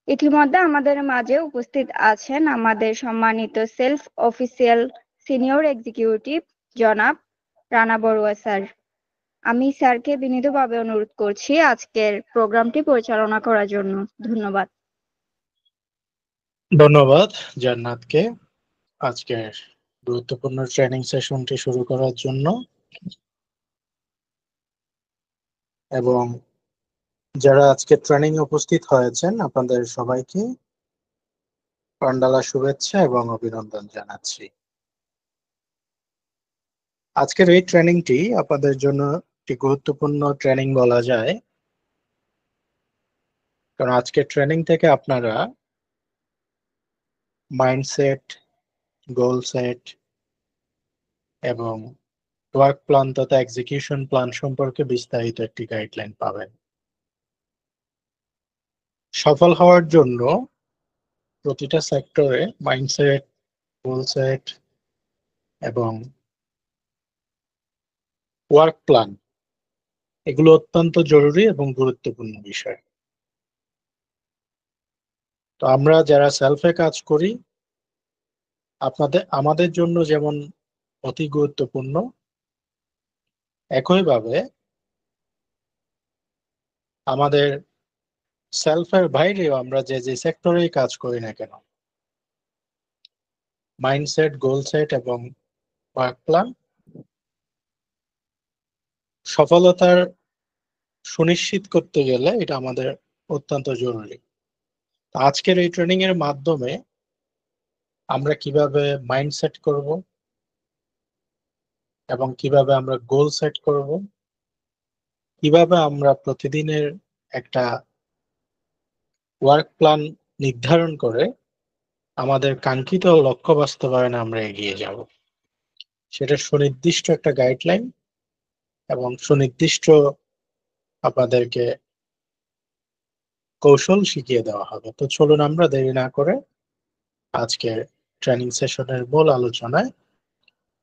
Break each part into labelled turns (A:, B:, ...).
A: ইতিমধ্যে আমাদের মাঝে উপস্থিত আছেন আমাদের সম্মানিত সেলফ অফিসিয়াল সিনিয়র এক্সিকিউটিভ জনাব রানা বড়ুয়া স্যার। আমি স্যারকে বিনীতভাবে অনুরোধ করছি আজকের প্রোগ্রামটি পরিচালনা করার জন্য। ধন্যবাদ।
B: ধন্যবাদ জান্নাতকে আজকের গুরুত্বপূর্ণ ট্রেনিং সেশনটি শুরু করার জন্য, এবং যারা আজকে ট্রেনিং উপস্থিত হয়েছেন আপনাদের সবাইকে পান্ডালা শুভেচ্ছা এবং অভিনন্দন জানাচ্ছি। আজকের এই ট্রেনিংটি আপনাদের জন্য একটি গুরুত্বপূর্ণ ট্রেনিং বলা যায়, কারণ আজকের ট্রেনিং থেকে আপনারা মাইন্ডসেট, গোল সেট এবং ওয়ার্ক প্ল্যান তথা এক্সিকিউশন প্ল্যান সম্পর্কে বিস্তারিত একটি গাইডলাইন পাবেন। সফল হওয়ার জন্য প্রতিটা সেক্টরে মাইন্ডসেট, গোল সেট এবং ওয়ার্ক প্ল্যান এগুলো অত্যন্ত জরুরি এবং গুরুত্বপূর্ণ বিষয়। তো আমরা যারা সেলফে কাজ করি আমাদের জন্য যেমন অতি গুরুত্বপূর্ণ, একইভাবে আমাদের সেলফের বাইরেও আমরা যে যে সেক্টরেই কাজ করি না কেন, মাইন্ডসেট, গোল সেট এবং ওয়ার্ক প্ল্যান সফলতার সুনিশ্চিত করতে গেলে এটা আমাদের অত্যন্ত জরুরি। আজকের এই ট্রেনিং এর মাধ্যমে আমরা কিভাবে মাইন্ডসেট করব এবং কিভাবে আমরা গোল সেট করব, কিভাবে আমরা প্রতিদিনের একটা ওয়ার্ক প্ল্যান নির্ধারণ করে আমাদের কাঙ্ক্ষিত লক্ষ্য বাস্তবায়নে আমরা এগিয়ে যাব, সেটা সুনির্দিষ্ট একটা গাইডলাইন এবং সুনির্দিষ্ট আপনাদেরকে কৌশল শিখিয়ে দেওয়া হবে। তো চলুন আমরা দেরি না করে আজকের ট্রেনিং সেশনের মূল আলোচনায়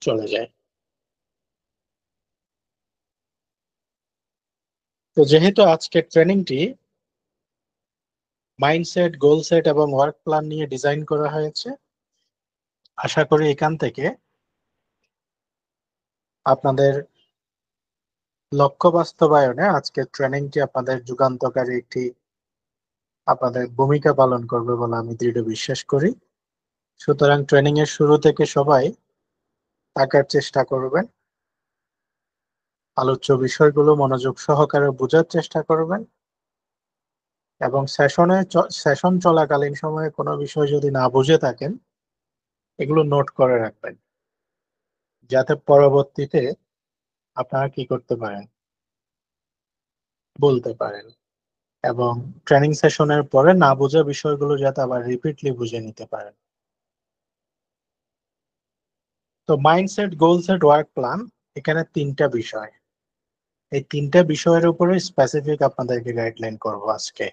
B: চলে যাই। তো যেহেতু আজকের ট্রেনিংটি মাইন্ডসেট, গোল সেট এবং ওয়ার্ক প্ল্যান নিয়ে ডিজাইন করা হয়েছে, আশা করি এখান থেকে আপনাদের লক্ষ্য বাস্তবায়নে আজকের ট্রেনিংটি আপনাদের যুগান্তকারী একটি আপনাদের ভূমিকা পালন করবে বলে আমি দৃঢ় বিশ্বাস করি। সুতরাং ট্রেনিং এর শুরু থেকে সবাই থাকার চেষ্টা করবেন, আলোচ্য বিষয়গুলো মনোযোগ সহকারে বোঝার চেষ্টা করবেন এবং সেশন চলাকালীন সময়ে কোনো বিষয় যদি না বুঝে থাকেন এগুলো নোট করে রাখবেন, যাতে পরবর্তীতে আপনারা কি করতে পারেন, বলতে পারেন, এবং ট্রেনিং সেশনের পরে না বোঝা বিষয়গুলো যাতে আবার রিপিটলি বুঝে নিতে পারেন। তো mindset, goal set, work plan এখানে তিনটা বিষয়, এই তিনটা বিষয়ের উপরে স্পেসিফিক আপনাদেরকে গাইডলাইন করব আজকে।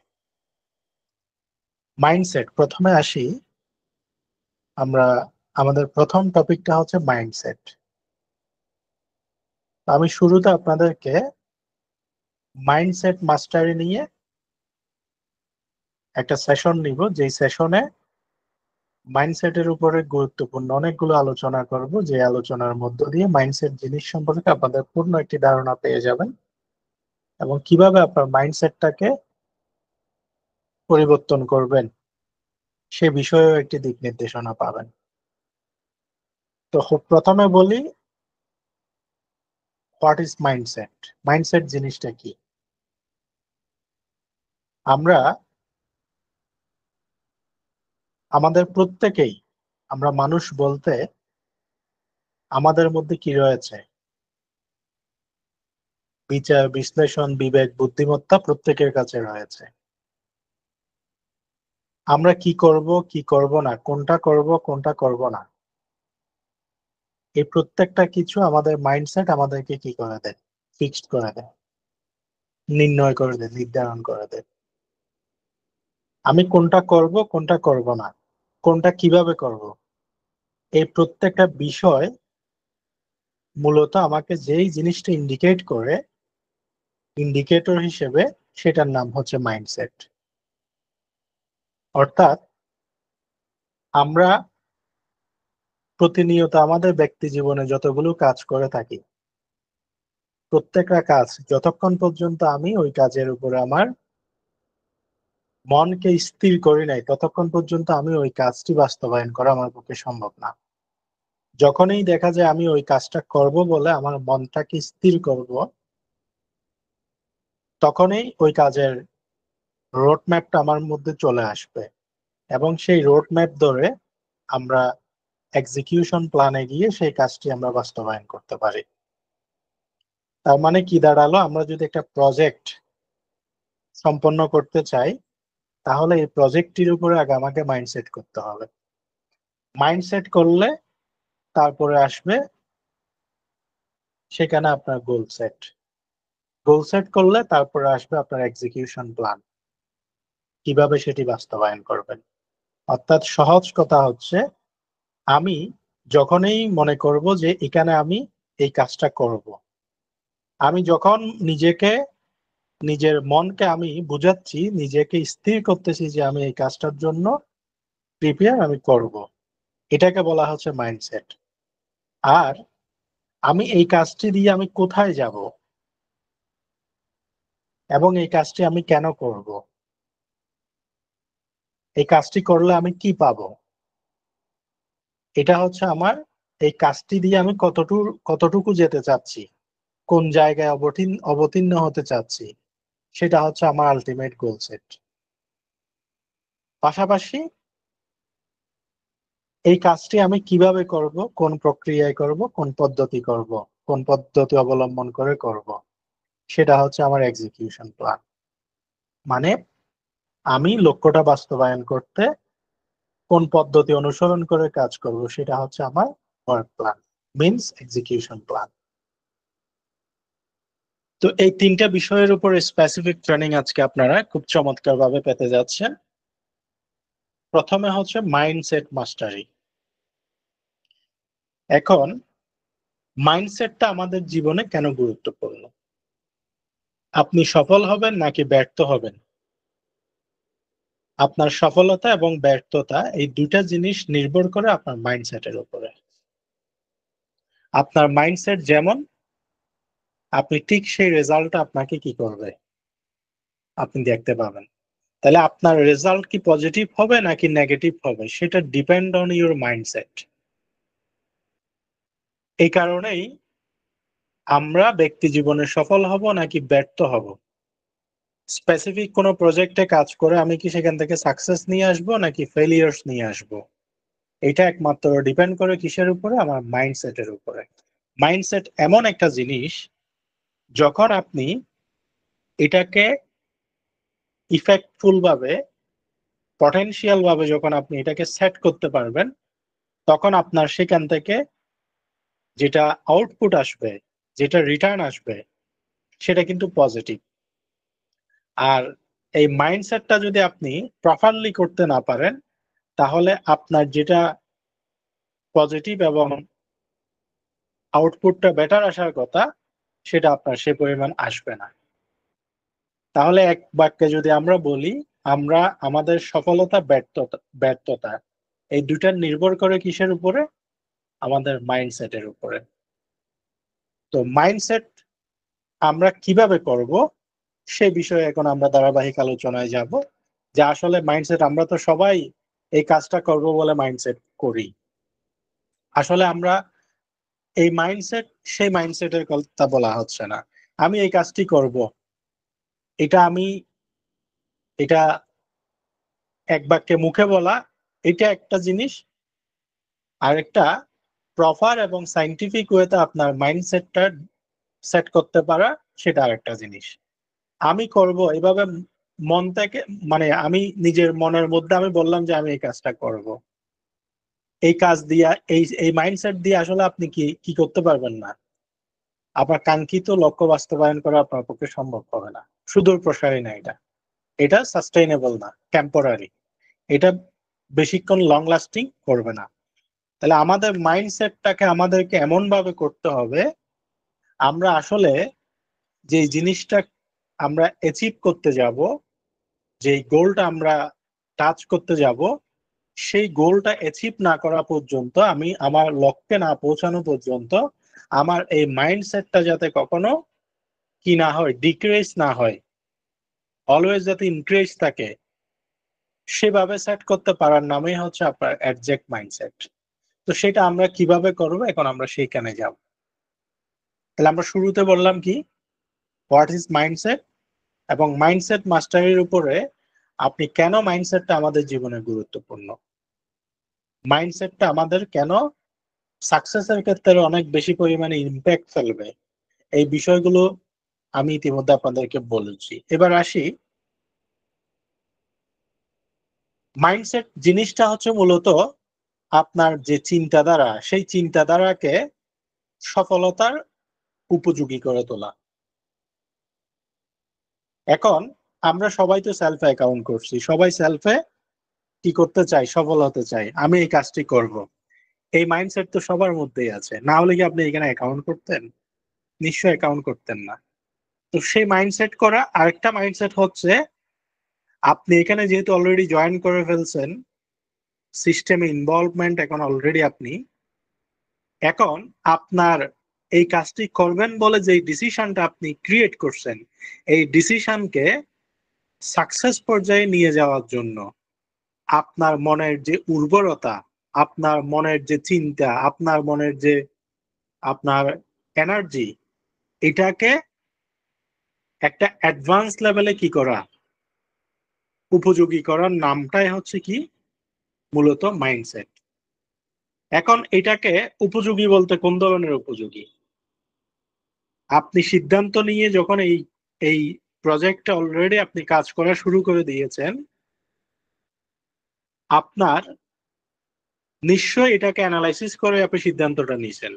B: মাইন্ডসেট, প্রথমে আসি আমরা, আমাদের প্রথম টপিকটা হচ্ছে মাইন্ডসেট। আমি শুরুতে আপনাদেরকে মাইন্ডসেট মাস্টারি নিয়ে একটা সেশন নিব, যেই সেশনে মাইন্ডসেটের উপরে গুরুত্বপূর্ণ অনেকগুলো আলোচনা করব, যে আলোচনার মধ্য দিয়ে মাইন্ডসেট জিনিস সম্পর্কে আপনাদের পূর্ণ একটি ধারণা পেয়ে যাবেন এবং কিভাবে আপনার মাইন্ডসেটটাকে পরিবর্তন করবেন সে বিষয়েও একটি দিক নির্দেশনা পাবেন। তো প্রথমে বলি, হোয়াট ইজ মাইন্ডসেট? মাইন্ডসেট জিনিসটা কি? আমরা আমাদের প্রত্যেকেই, আমরা মানুষ বলতে আমাদের মধ্যে কি রয়েছে? বিচার, বিশ্লেষণ, বিবেক, বুদ্ধিমত্তা প্রত্যেকের কাছে রয়েছে। আমরা কি করব, কি করব না, কোনটা করব, কোনটা করব না, এই প্রত্যেকটা কিছু আমাদের মাইন্ডসেট আমাদেরকে কি করে দেয়? ফিক্সড করে দেয়, নির্ণয় করে দেয়, নির্ধারণ করে দেয়। আমি কোনটা করব, কোনটা করব না, কোনটা কিভাবে করব, এই প্রত্যেকটা বিষয় মূলত আমাকে যেই জিনিসটা ইন্ডিকেট করে, ইন্ডিকেটর হিসেবে, সেটার নাম হচ্ছে মাইন্ডসেট। অর্থাৎ আমরা প্রতিনিয়ত আমাদের ব্যক্তি জীবনে যতগুলো কাজ করে থাকি, প্রত্যেকটা কাজ যতক্ষণ পর্যন্ত আমি ওই কাজের উপরে আমার মনকে স্থির করি নাই, ততক্ষণ পর্যন্ত আমি ওই কাজটি বাস্তবায়ন করা আমার পক্ষে সম্ভব না। যখনই দেখা যায় আমি ওই কাজটা করব বলে আমার মনটাকে স্থির করব, তখনই ওই কাজের রোড ম্যাপটা আমার মধ্যে চলে আসবে এবং সেই রোড ম্যাপ ধরে আমরা এক্সিকিউশন প্ল্যানে গিয়ে সেই কাজটি আমরা বাস্তবায়ন করতে পারি। তার মানে কি দাঁড়ালো, আমরা যদি একটা প্রজেক্ট সম্পন্ন করতে চাই, তাহলে এই প্রজেক্টটির উপরে আগে আমাকে মাইন্ডসেট করতে হবে। মাইন্ডসেট করলে তারপরে আসবে সেখানে আপনার গোল সেট। গোল সেট করলে তারপরে আসবে আপনার এক্সিকিউশন প্ল্যান, কিভাবে সেটি বাস্তবায়ন করবেন। অর্থাৎ সহজ কথা হচ্ছে, আমি যখনই মনে করব যে এখানে আমি এই কাজটা করব, আমি যখন নিজের মনকে আমি বুঝাচ্ছি, নিজেকে স্থির করতেছি যে আমি এই কাজটার জন্য প্রিপেয়ার, আমি করব, এটাকে বলা হচ্ছে মাইন্ডসেট। আর আমি এই কাজটি দিয়ে আমি কোথায় যাব এবং এই কাজটি আমি কেন করব, এই কাজটি করলে আমি কি পাবো, এটা হচ্ছে আমার এই কাজটি দিয়ে আমি কতটুকু যেতে চাচ্ছি, কোন জায়গায় অবতীর্ণ হতে চাচ্ছি, সেটা হচ্ছে আমার আলটিমেট গোল সেট। পাশাপাশি এই কাজটি আমি কিভাবে করব, কোন প্রক্রিয়ায় করব, কোন পদ্ধতি অবলম্বন করে করব, সেটা হচ্ছে আমার এক্সিকিউশন প্ল্যান। মানে আমি লক্ষ্যটা বাস্তবায়ন করতে কোন পদ্ধতি অনুসরণ করে কাজ করব, সেটা হচ্ছে আমার work plan, means execution plan. তো এই তিনটা বিষয়ের উপর স্পেসিফিক ট্রেনিং আজকে আপনারা খুব চমৎকার ভাবে পেতে যাচ্ছেন। প্রথমে হচ্ছে মাইন্ডসেট মাস্টারি। এখন মাইন্ডসেটটা আমাদের জীবনে কেন গুরুত্বপূর্ণ? আপনি সফল হবেন নাকি ব্যর্থ হবেন, আপনার সফলতা এবং ব্যর্থতা এই দুইটা জিনিস নির্ভর করে আপনার মাইন্ডসেটের উপরে। আপনার মাইন্ডসেট যেমন, আপনি ঠিক সেই রেজাল্টটা আপনাকে কি করবে, আপনি দেখতে পাবেন। তাহলে আপনার রেজাল্ট কি পজিটিভ হবে নাকি নেগেটিভ হবে, সেটা ডিপেন্ড অন ইউর মাইন্ডসেট। এই কারণেই আমরা ব্যক্তি জীবনে সফল হব নাকি ব্যর্থ হব, স্পেসিফিক কোনো প্রজেক্টে কাজ করে আমি কি সেখান থেকে সাকসেস নিয়ে আসবো নাকি ফেলিয়ার্স নিয়ে আসবো, এটা একমাত্র ডিপেন্ড করে কিসের উপরে, আমার মাইন্ডসেটের উপরে। মাইন্ডসেট এমন একটা জিনিস, যখন আপনি এটাকে ইফেক্টফুল ভাবে, পটেনশিয়াল ভাবে যখন আপনি এটাকে সেট করতে পারবেন, তখন আপনার সেখান থেকে যেটা আউটপুট আসবে, যেটা রিটার্ন আসবে, সেটা কিন্তু পজিটিভ। আর এই মাইন্ডসেটটা যদি আপনি প্রপারলি করতে না পারেন, তাহলে আপনার যেটা পজিটিভ এবং আউটপুটটা বেটার আসার কথা, সেটা আপনার সে পরিমাণ আসবে না। তাহলে এক বাক্যে যদি আমরা বলি, আমরা আমাদের সফলতা ব্যর্থতা এই দুইটা নির্ভর করে কিসের উপরে, আমাদের মাইন্ডসেটের উপরে। তো মাইন্ডসেট আমরা কিভাবে করব সে বিষয়ে এখন আমরা ধারাবাহিক আলোচনায় যাব, যে আসলে মাইন্ডসেট, আমরা তো সবাই এই কাজটা করব বলে মাইন্ডসেট করি, আসলে আমরা এই মাইন্ডসেট সেই মাইন্ডসেটের কথা বলা হচ্ছে না। আমি এই কাজটি করব, এটা এটা এক বাক্যে মুখে বলা, এটা একটা জিনিস। আর একটা প্রপার এবং সাইন্টিফিক ওয়েতে আপনার মাইন্ডসেটটা সেট করতে পারা, সেটা আরেকটা জিনিস। আমি করব এভাবে মন থেকে, মানে আমি নিজের মনের মধ্যে আমি বললাম যে আমি এই কাজটা করব, এই কাজ দিয়ে এই মাইন্ডসেট দিয়ে আসলে আপনি কি কি করতে পারবেন না, আপনার কাঙ্ক্ষিত লক্ষ্য বাস্তবায়ন করা আপনার পক্ষে সম্ভব হবে না। সুদূর প্রসারী না এটা, এটা সাস্টেইনেবল না, টেম্পোরারি, এটা বেশিক্ষণ লং লাস্টিং করবে না। তাহলে আমাদের মাইন্ডসেটটাকে আমাদেরকে এমন ভাবে করতে হবে, আমরা আসলে যে জিনিসটা আমরা অ্যাচিভ করতে যাব, যে গোলটা আমরা টাচ করতে যাব, সেই গোলটা অ্যাচিভ না করা পর্যন্ত, আমি আমার লক্ষ্যে না পৌঁছানো পর্যন্ত আমার এই মাইন্ডসেটটা যাতে কখনো কি না হয়, ডিক্রিজ না হয়, অলওয়েজ যাতে ইনক্রিজ থাকে, সেভাবে সেট করতে পারার নামই হচ্ছে আপনার অ্যাডজেক্ট মাইন্ডসেট। তো সেটা আমরা কিভাবে করব, এখন আমরা সেইখানে যাব। তাহলে আমরা শুরুতে বললাম কি, হোয়াট ইজ মাইন্ডসেট, এবং মাইন্ডসেট মাস্টারির উপরে আপনি কেন মাইন্ডসেটটা আমাদের জীবনে গুরুত্বপূর্ণ, মাইন্ডসেটটা আমাদের কেন সাকসেসের ক্ষেত্রে অনেক বেশি পরিমাণে ইম্প্যাক্ট ফেলবে, এই বিষয়গুলো আমি ইতিমধ্যে আপনাদেরকে বলেছি। এবার আসি, মাইন্ডসেট জিনিসটা হচ্ছে মূলত আপনার যে চিন্তাধারা, সেই চিন্তাধারাকে সফলতার উপযোগী করে তোলা। এখন আমরা সবাই তো সেলফে অ্যাকাউন্ট করছি, সবাই সেলফে কি করতে চাই, সফল হতে চাই, আমি এই কাজটি করব, এই মাইন্ডসেট তো সবার মধ্যেই আছে, না হলে কি আপনি এখানে অ্যাকাউন্ট করতেন? নিশ্চয়ই অ্যাকাউন্ট করতেন না। তো সেই মাইন্ডসেট করা, আরেকটা মাইন্ডসেট হচ্ছে আপনি এখানে যেহেতু অলরেডি জয়েন করে ফেলছেন, সিস্টেমে ইনভলভমেন্ট এখন অলরেডি আপনি, এখন আপনার এই কাজটি করবেন বলে যে ডিসিশনটা আপনি ক্রিয়েট করছেন, এই ডিসিশনকে সাকসেস পর্যায়ে নিয়ে যাওয়ার জন্য আপনার মনের যে উর্বরতা, আপনার মনের যে চিন্তা, আপনার মনের যে আপনার এনার্জি, এটাকে একটা অ্যাডভান্স লেভেলে কি করা, উপযোগী করার নামটাই হচ্ছে কি, মূলত মাইন্ডসেট। এখন এটাকে উপযোগী বলতে কোন ধরনের উপযোগী? আপনি সিদ্ধান্ত নিয়ে যখন এই এই প্রজেক্টে অলরেডি আপনি কাজ করা শুরু করে দিয়েছেন, আপনার নিশ্চয়ই এটাকে অ্যানালাইসিস করে আপনি সিদ্ধান্তটা নিয়েছেন।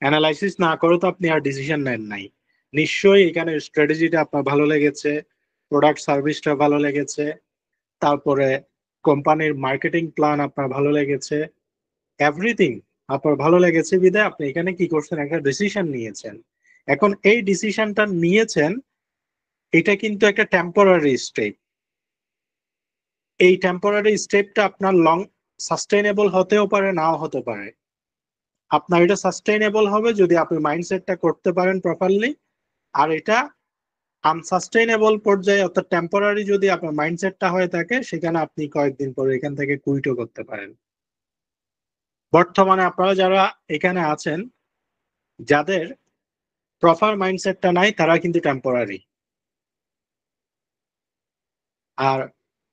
B: অ্যানালাইসিস না করে তো আপনি আর ডিসিশন নেন নাই। নিশ্চয়ই এখানে স্ট্র্যাটেজিটা আপনার ভালো লেগেছে, প্রোডাক্ট সার্ভিসটা ভালো লেগেছে, তারপরে কোম্পানির মার্কেটিং প্ল্যান আপনার ভালো লেগেছে, এভরিথিং আপনার ভালো লেগেছে বিধায় আপনি এখানে কি করছেন, একটা ডিসিশন নিয়েছেন। এখন এই ডিসিশনটা নিয়েছেন, এটা কিন্তু একটা টেম্পোরারি স্টেপ। এই টেম্পোরারি স্টেপটা আপনার লং সাস্টেইনেবল হতেও পারে, নাও হতে পারে। আপনার এটা সাস্টেইনেবল হবে যদি আপনি মাইন্ডসেটটা করতে পারেন প্রপারলি, আর এটা আনসাস্টেইনেবল পর্যায়ে অর্থাৎ টেম্পোরারি যদি আপনার মাইন্ডসেটটা হয়ে থাকে, সেখানে আপনি কয়েকদিন পরে এখান থেকে কুইটও করতে পারেন। বর্তমানে আপনারা যারা এখানে আছেন, যাদের প্রপার মাইন্ডসেটটা নাই, তারা কিন্তু টেম্পোরারি। আর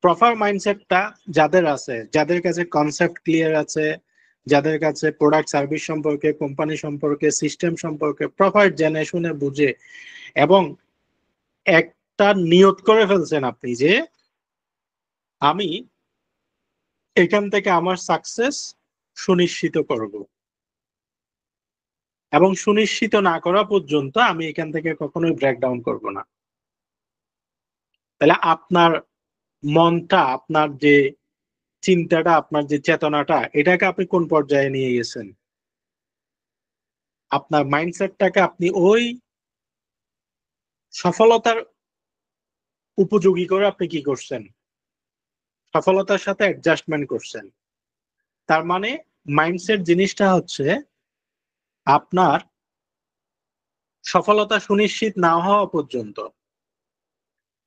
B: প্রপার মাইন্ডসেটটা যাদের আছে, যাদের কাছে কনসেপ্ট ক্লিয়ার আছে, যাদের কাছে প্রোডাক্ট সার্ভিস সম্পর্কে, কোম্পানি সম্পর্কে, সিস্টেম সম্পর্কে প্রপার জেনে শুনে বুঝে, এবং একটা নিয়ত করে ফেলছেন আপনি যে আমি এখান থেকে আমার সাকসেস সুনিশ্চিত করব, এবং সুনিশ্চিত না করা পর্যন্ত আমি এখান থেকে কখনোই ব্রেকডাউন করব না। তাহলে আপনার মনটা, আপনার যে চিন্তাটা, আপনার যে চেতনাটা, এটাকে আপনি কোন পর্যায়ে নিয়ে গেছেন? আপনার মাইন্ডসেটটাকে আপনি ওই সফলতার উপযোগী করে আপনি কি করছেন, সফলতার সাথে অ্যাডজাস্টমেন্ট করছেন। তার মানে মাইন্ডসেট জিনিসটা হচ্ছে আপনার সফলতা সুনিশ্চিত না হওয়া পর্যন্ত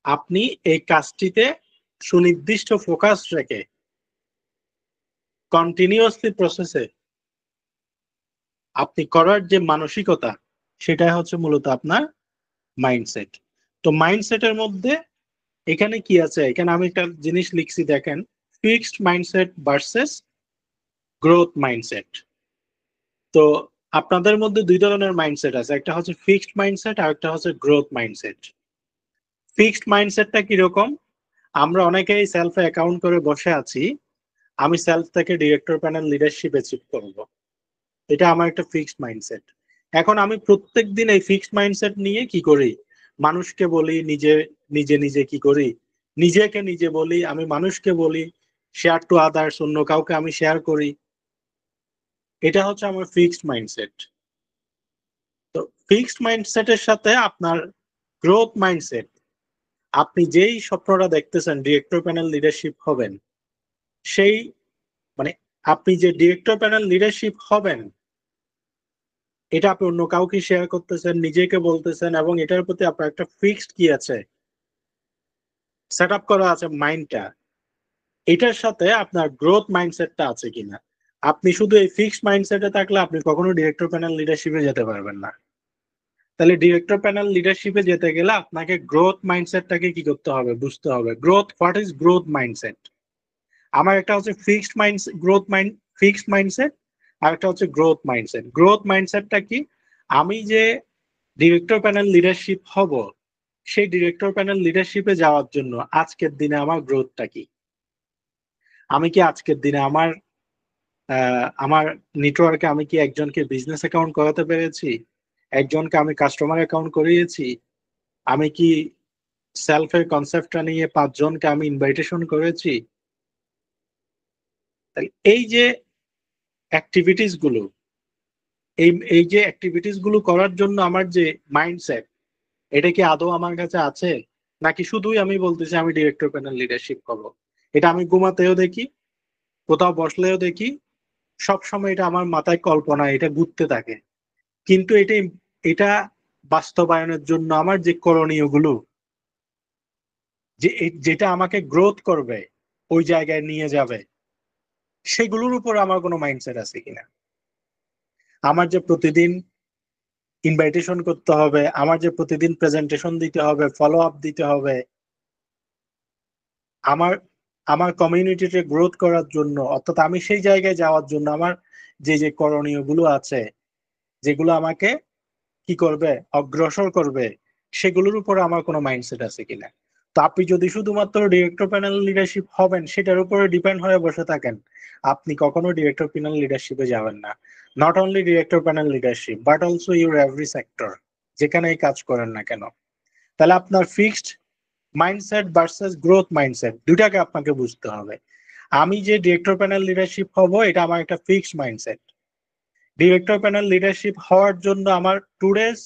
B: আপনি এই কাজটিতে সুনির্দিষ্ট ফোকাস রেখে কন্টিনিউয়াসলি প্রসেসে আপনি করার যে মানসিকতা, সেটাই হচ্ছে মূলত আপনার মাইন্ডসেট। তো মাইন্ডসেটের মধ্যে এখানে কি আছে, এখানে আমি একটা জিনিস লিখছি দেখেন, fixed mindset versus growth mindset. তো আপনাদের মধ্যে দুই ধরনের মাইন্ডসেট আছে, একটা হচ্ছে ফিক্সড মাইন্ডসেট আর একটা হচ্ছে গ্রোথ মাইন্ডসেট। ফিক্সড মাইন্ডসেটটা কিরকম? আমরা অনেকেই সেলফে অ্যাকাউন্ট করে বসে আছি, আমি সেলফ থেকে ডিরেক্টর প্যানেল লিডারশিপ অ্যাচিভ করব, এটা আমার একটা ফিক্সড মাইন্ডসেট। এখন আমি প্রত্যেক দিন এই ফিক্সড মাইন্ডসেট নিয়ে কি করি, মানুষকে বলি, নিজে নিজে নিজে কি করি, নিজেকে নিজে বলি, আমি মানুষকে বলি, শেয়ার টু আদার্স, অন্য কাউকে আমি শেয়ার করি, এটা হচ্ছে আমার ফিক্সড মাইন্ডসেট। তো ফিক্সড মাইন্ডসেটের সাথে আপনার গ্রোথ মাইন্ডসেট, আপনি যেই স্বপ্নটা দেখতেছেন ডিরেক্টর প্যানেল লিডারশিপ হবেন, সেই মানে আপনি যে ডিরেক্টর প্যানেল লিডারশিপ হবেন, এটা আপনি অন্য কাউকে শেয়ার করতেছেন, নিজেকে বলতেছেন, এবং এটার প্রতি আপনার একটা ফিক্সড কি আছে, সেট আপ করা আছে মাইন্ডটা। এটার সাথে আপনার গ্রোথ মাইন্ডসেটটা আছে কিনা। আপনি শুধু এই ফিক্সড মাইন্ডসেটে থাকলে আপনি কখনো ডিরেক্টর প্যানেল লিডারশিপে যেতে পারবেন না। তাহলে ডিরেক্টর প্যানেল লিডারশিপে যেতে গেলে আপনাকে গ্রোথ মাইন্ডসেটটাকে কি করতে হবে, বুঝতে হবে। Growth, what is growth mindset? আমার একটা হচ্ছে fixed mind growth mind fixed mindset, আর একটা হচ্ছে গ্রোথ মাইন্ডসেট। গ্রোথ মাইন্ডসেটটা কি? আমি যে ডিরেক্টর প্যানেল লিডারশিপ হব, সেই ডিরেক্টর প্যানেল লিডারশিপে যাওয়ার জন্য আজকের দিনে আমার গ্রোথটা কি। আমি কি আজকের দিনে আমার নেটওয়ার্কে আমি কি একজনকে বিজনেস অ্যাকাউন্ট করাতে পেরেছি, একজনকে আমি কাস্টমার অ্যাকাউন্ট করিয়েছি, আমি কি সেলফের কনসেপ্টটা নিয়ে 5 জনকে আমি ইনভাইটেশন করেছি। তাই এই যে অ্যাক্টিভিটিস গুলো, এই এই যে অ্যাক্টিভিটিস গুলো করার জন্য আমার যে মাইন্ডসেট, এটা কি আদৌ আমার কাছে আছে, নাকি শুধুই আমি বলতেছি আমি ডিরেক্টর প্যানেল লিডারশিপ করবো। এটা আমি ঘুমাতেও দেখি, কোথাও বসলেও দেখি, সব সময় এটা আমার মাথায় কল্পনা, এটা ঘুরতে থাকে। কিন্তু এটা বাস্তবায়নের জন্য আমার যে করণীয় গুলো, যেটা আমাকে গ্রোথ করবে, ওই জায়গায় নিয়ে যাবে, সেগুলোর উপর আমার কোনো মাইন্ডসেট আছে কিনা। আমার যে প্রতিদিন ইনভাইটেশন করতে হবে, আমার যে প্রতিদিন প্রেজেন্টেশন দিতে হবে, ফলো আপ দিতে হবে, আমার আমার কমিউনিটিতে গ্রোথ করার জন্য, অর্থাৎ আমি সেই জায়গায় যাওয়ার জন্য আমার যে যে করণীয় গুলো আছে, যেগুলো আমাকে কি করবে, অগ্রসর করবে, সেগুলোর উপর আমার কোনো মাইন্ডসেট আছে কিনা। তো আপনি যদি শুধুমাত্র ডিরেক্টর প্যানেল লিডারশিপ হবেন সেটার উপরে ডিপেন্ড হয়ে বসে থাকেন, আপনি কখনো ডিরেক্টর প্যানেল লিডারশিপে যাবেন না। Not only director panel leadership, but also your every sector, যেখানেই কাজ করেন না কেন। তাহলে আপনার fixed mindset versus growth mindset, দুটাকে আপনাকে বুঝতে হবে। আমি যে ডিরেক্টর প্যানেল লিডারশিপ হব, এটা আমার একটা fixed mindset. Director panel leadership হওয়ার জন্য আমার টুডেজ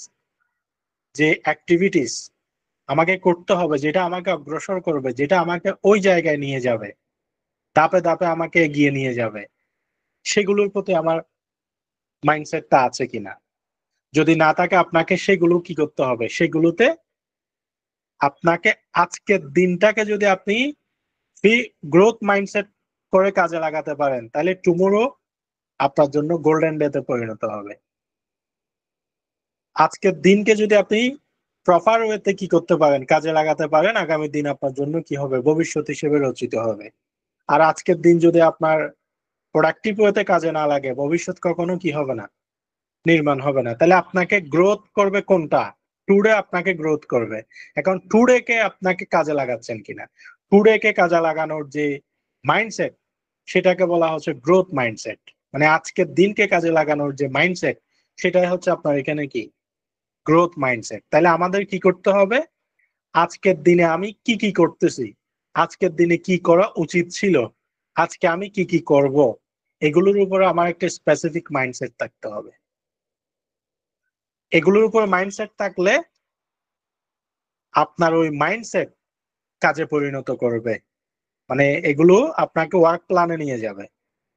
B: যে অ্যাক্টিভিটিস আমাকে করতে হবে, যেটা আমাকে অগ্রসর করবে, যেটা আমাকে ওই জায়গায় নিয়ে যাবে, ধাপে ধাপে আমাকে এগিয়ে নিয়ে যাবে, সেগুলোর প্রতি আমার মাইন্ডসেটটা আছে কিনা। যদি না থাকে, আপনাকে সেগুলো কি করতে হবে, সেগুলোতে আপনাকে আজকের দিনটাকে যদি আপনি গ্রোথ মাইন্ডসেট করে কাজে লাগাতে পারেন, তাহলে টুমোরো আপনার জন্য গোল্ডেন ডেতে পরিণত হবে। আজকের দিনকে যদি আপনি প্রপার ওয়েতে কি করতে পারেন, কাজে লাগাতে পারেন, আগামী দিন আপনার জন্য কি হবে, ভবিষ্যৎ হিসেবে রচিত হবে। আর আজকের দিন যদি আপনার প্রোডাক্টিভ ওয়েতে কাজে না লাগে, ভবিষ্যৎ কখনো কি হবে না, নির্মাণ হবে না। তাহলে আপনাকে গ্রোথ করবে কোনটা? টুডে আপনাকে গ্রোথ করবে। এখন টুডে কে আপনাকে কাজে লাগাচ্ছেন কিনা, টুডে কে কাজে লাগানোর যে মাইন্ডসেট, সেটাকে বলা হচ্ছে গ্রোথ মাইন্ডসেট। মানে আজকের দিনকে কাজে লাগানোর যে মাইন্ডসেট, সেটাই হচ্ছে আপনার এখানে কি, গ্রোথ মাইন্ডসেট। তাহলে আমাদের কি করতে হবে, আজকের দিনে আমি কি কি করতেছি, আজকের দিনে কি করা উচিত ছিল, আজকে আমি কি কি করব, এগুলোর উপরে আমার একটা স্পেসিফিক মাইন্ডসেট থাকতে হবে। এগুলোর উপর মাইন্ডসেট থাকলে আপনার ওই মাইন্ডসেট কাজে পরিণত করবে, মানে এগুলো আপনাকে ওয়ার্ক প্ল্যানে নিয়ে যাবে।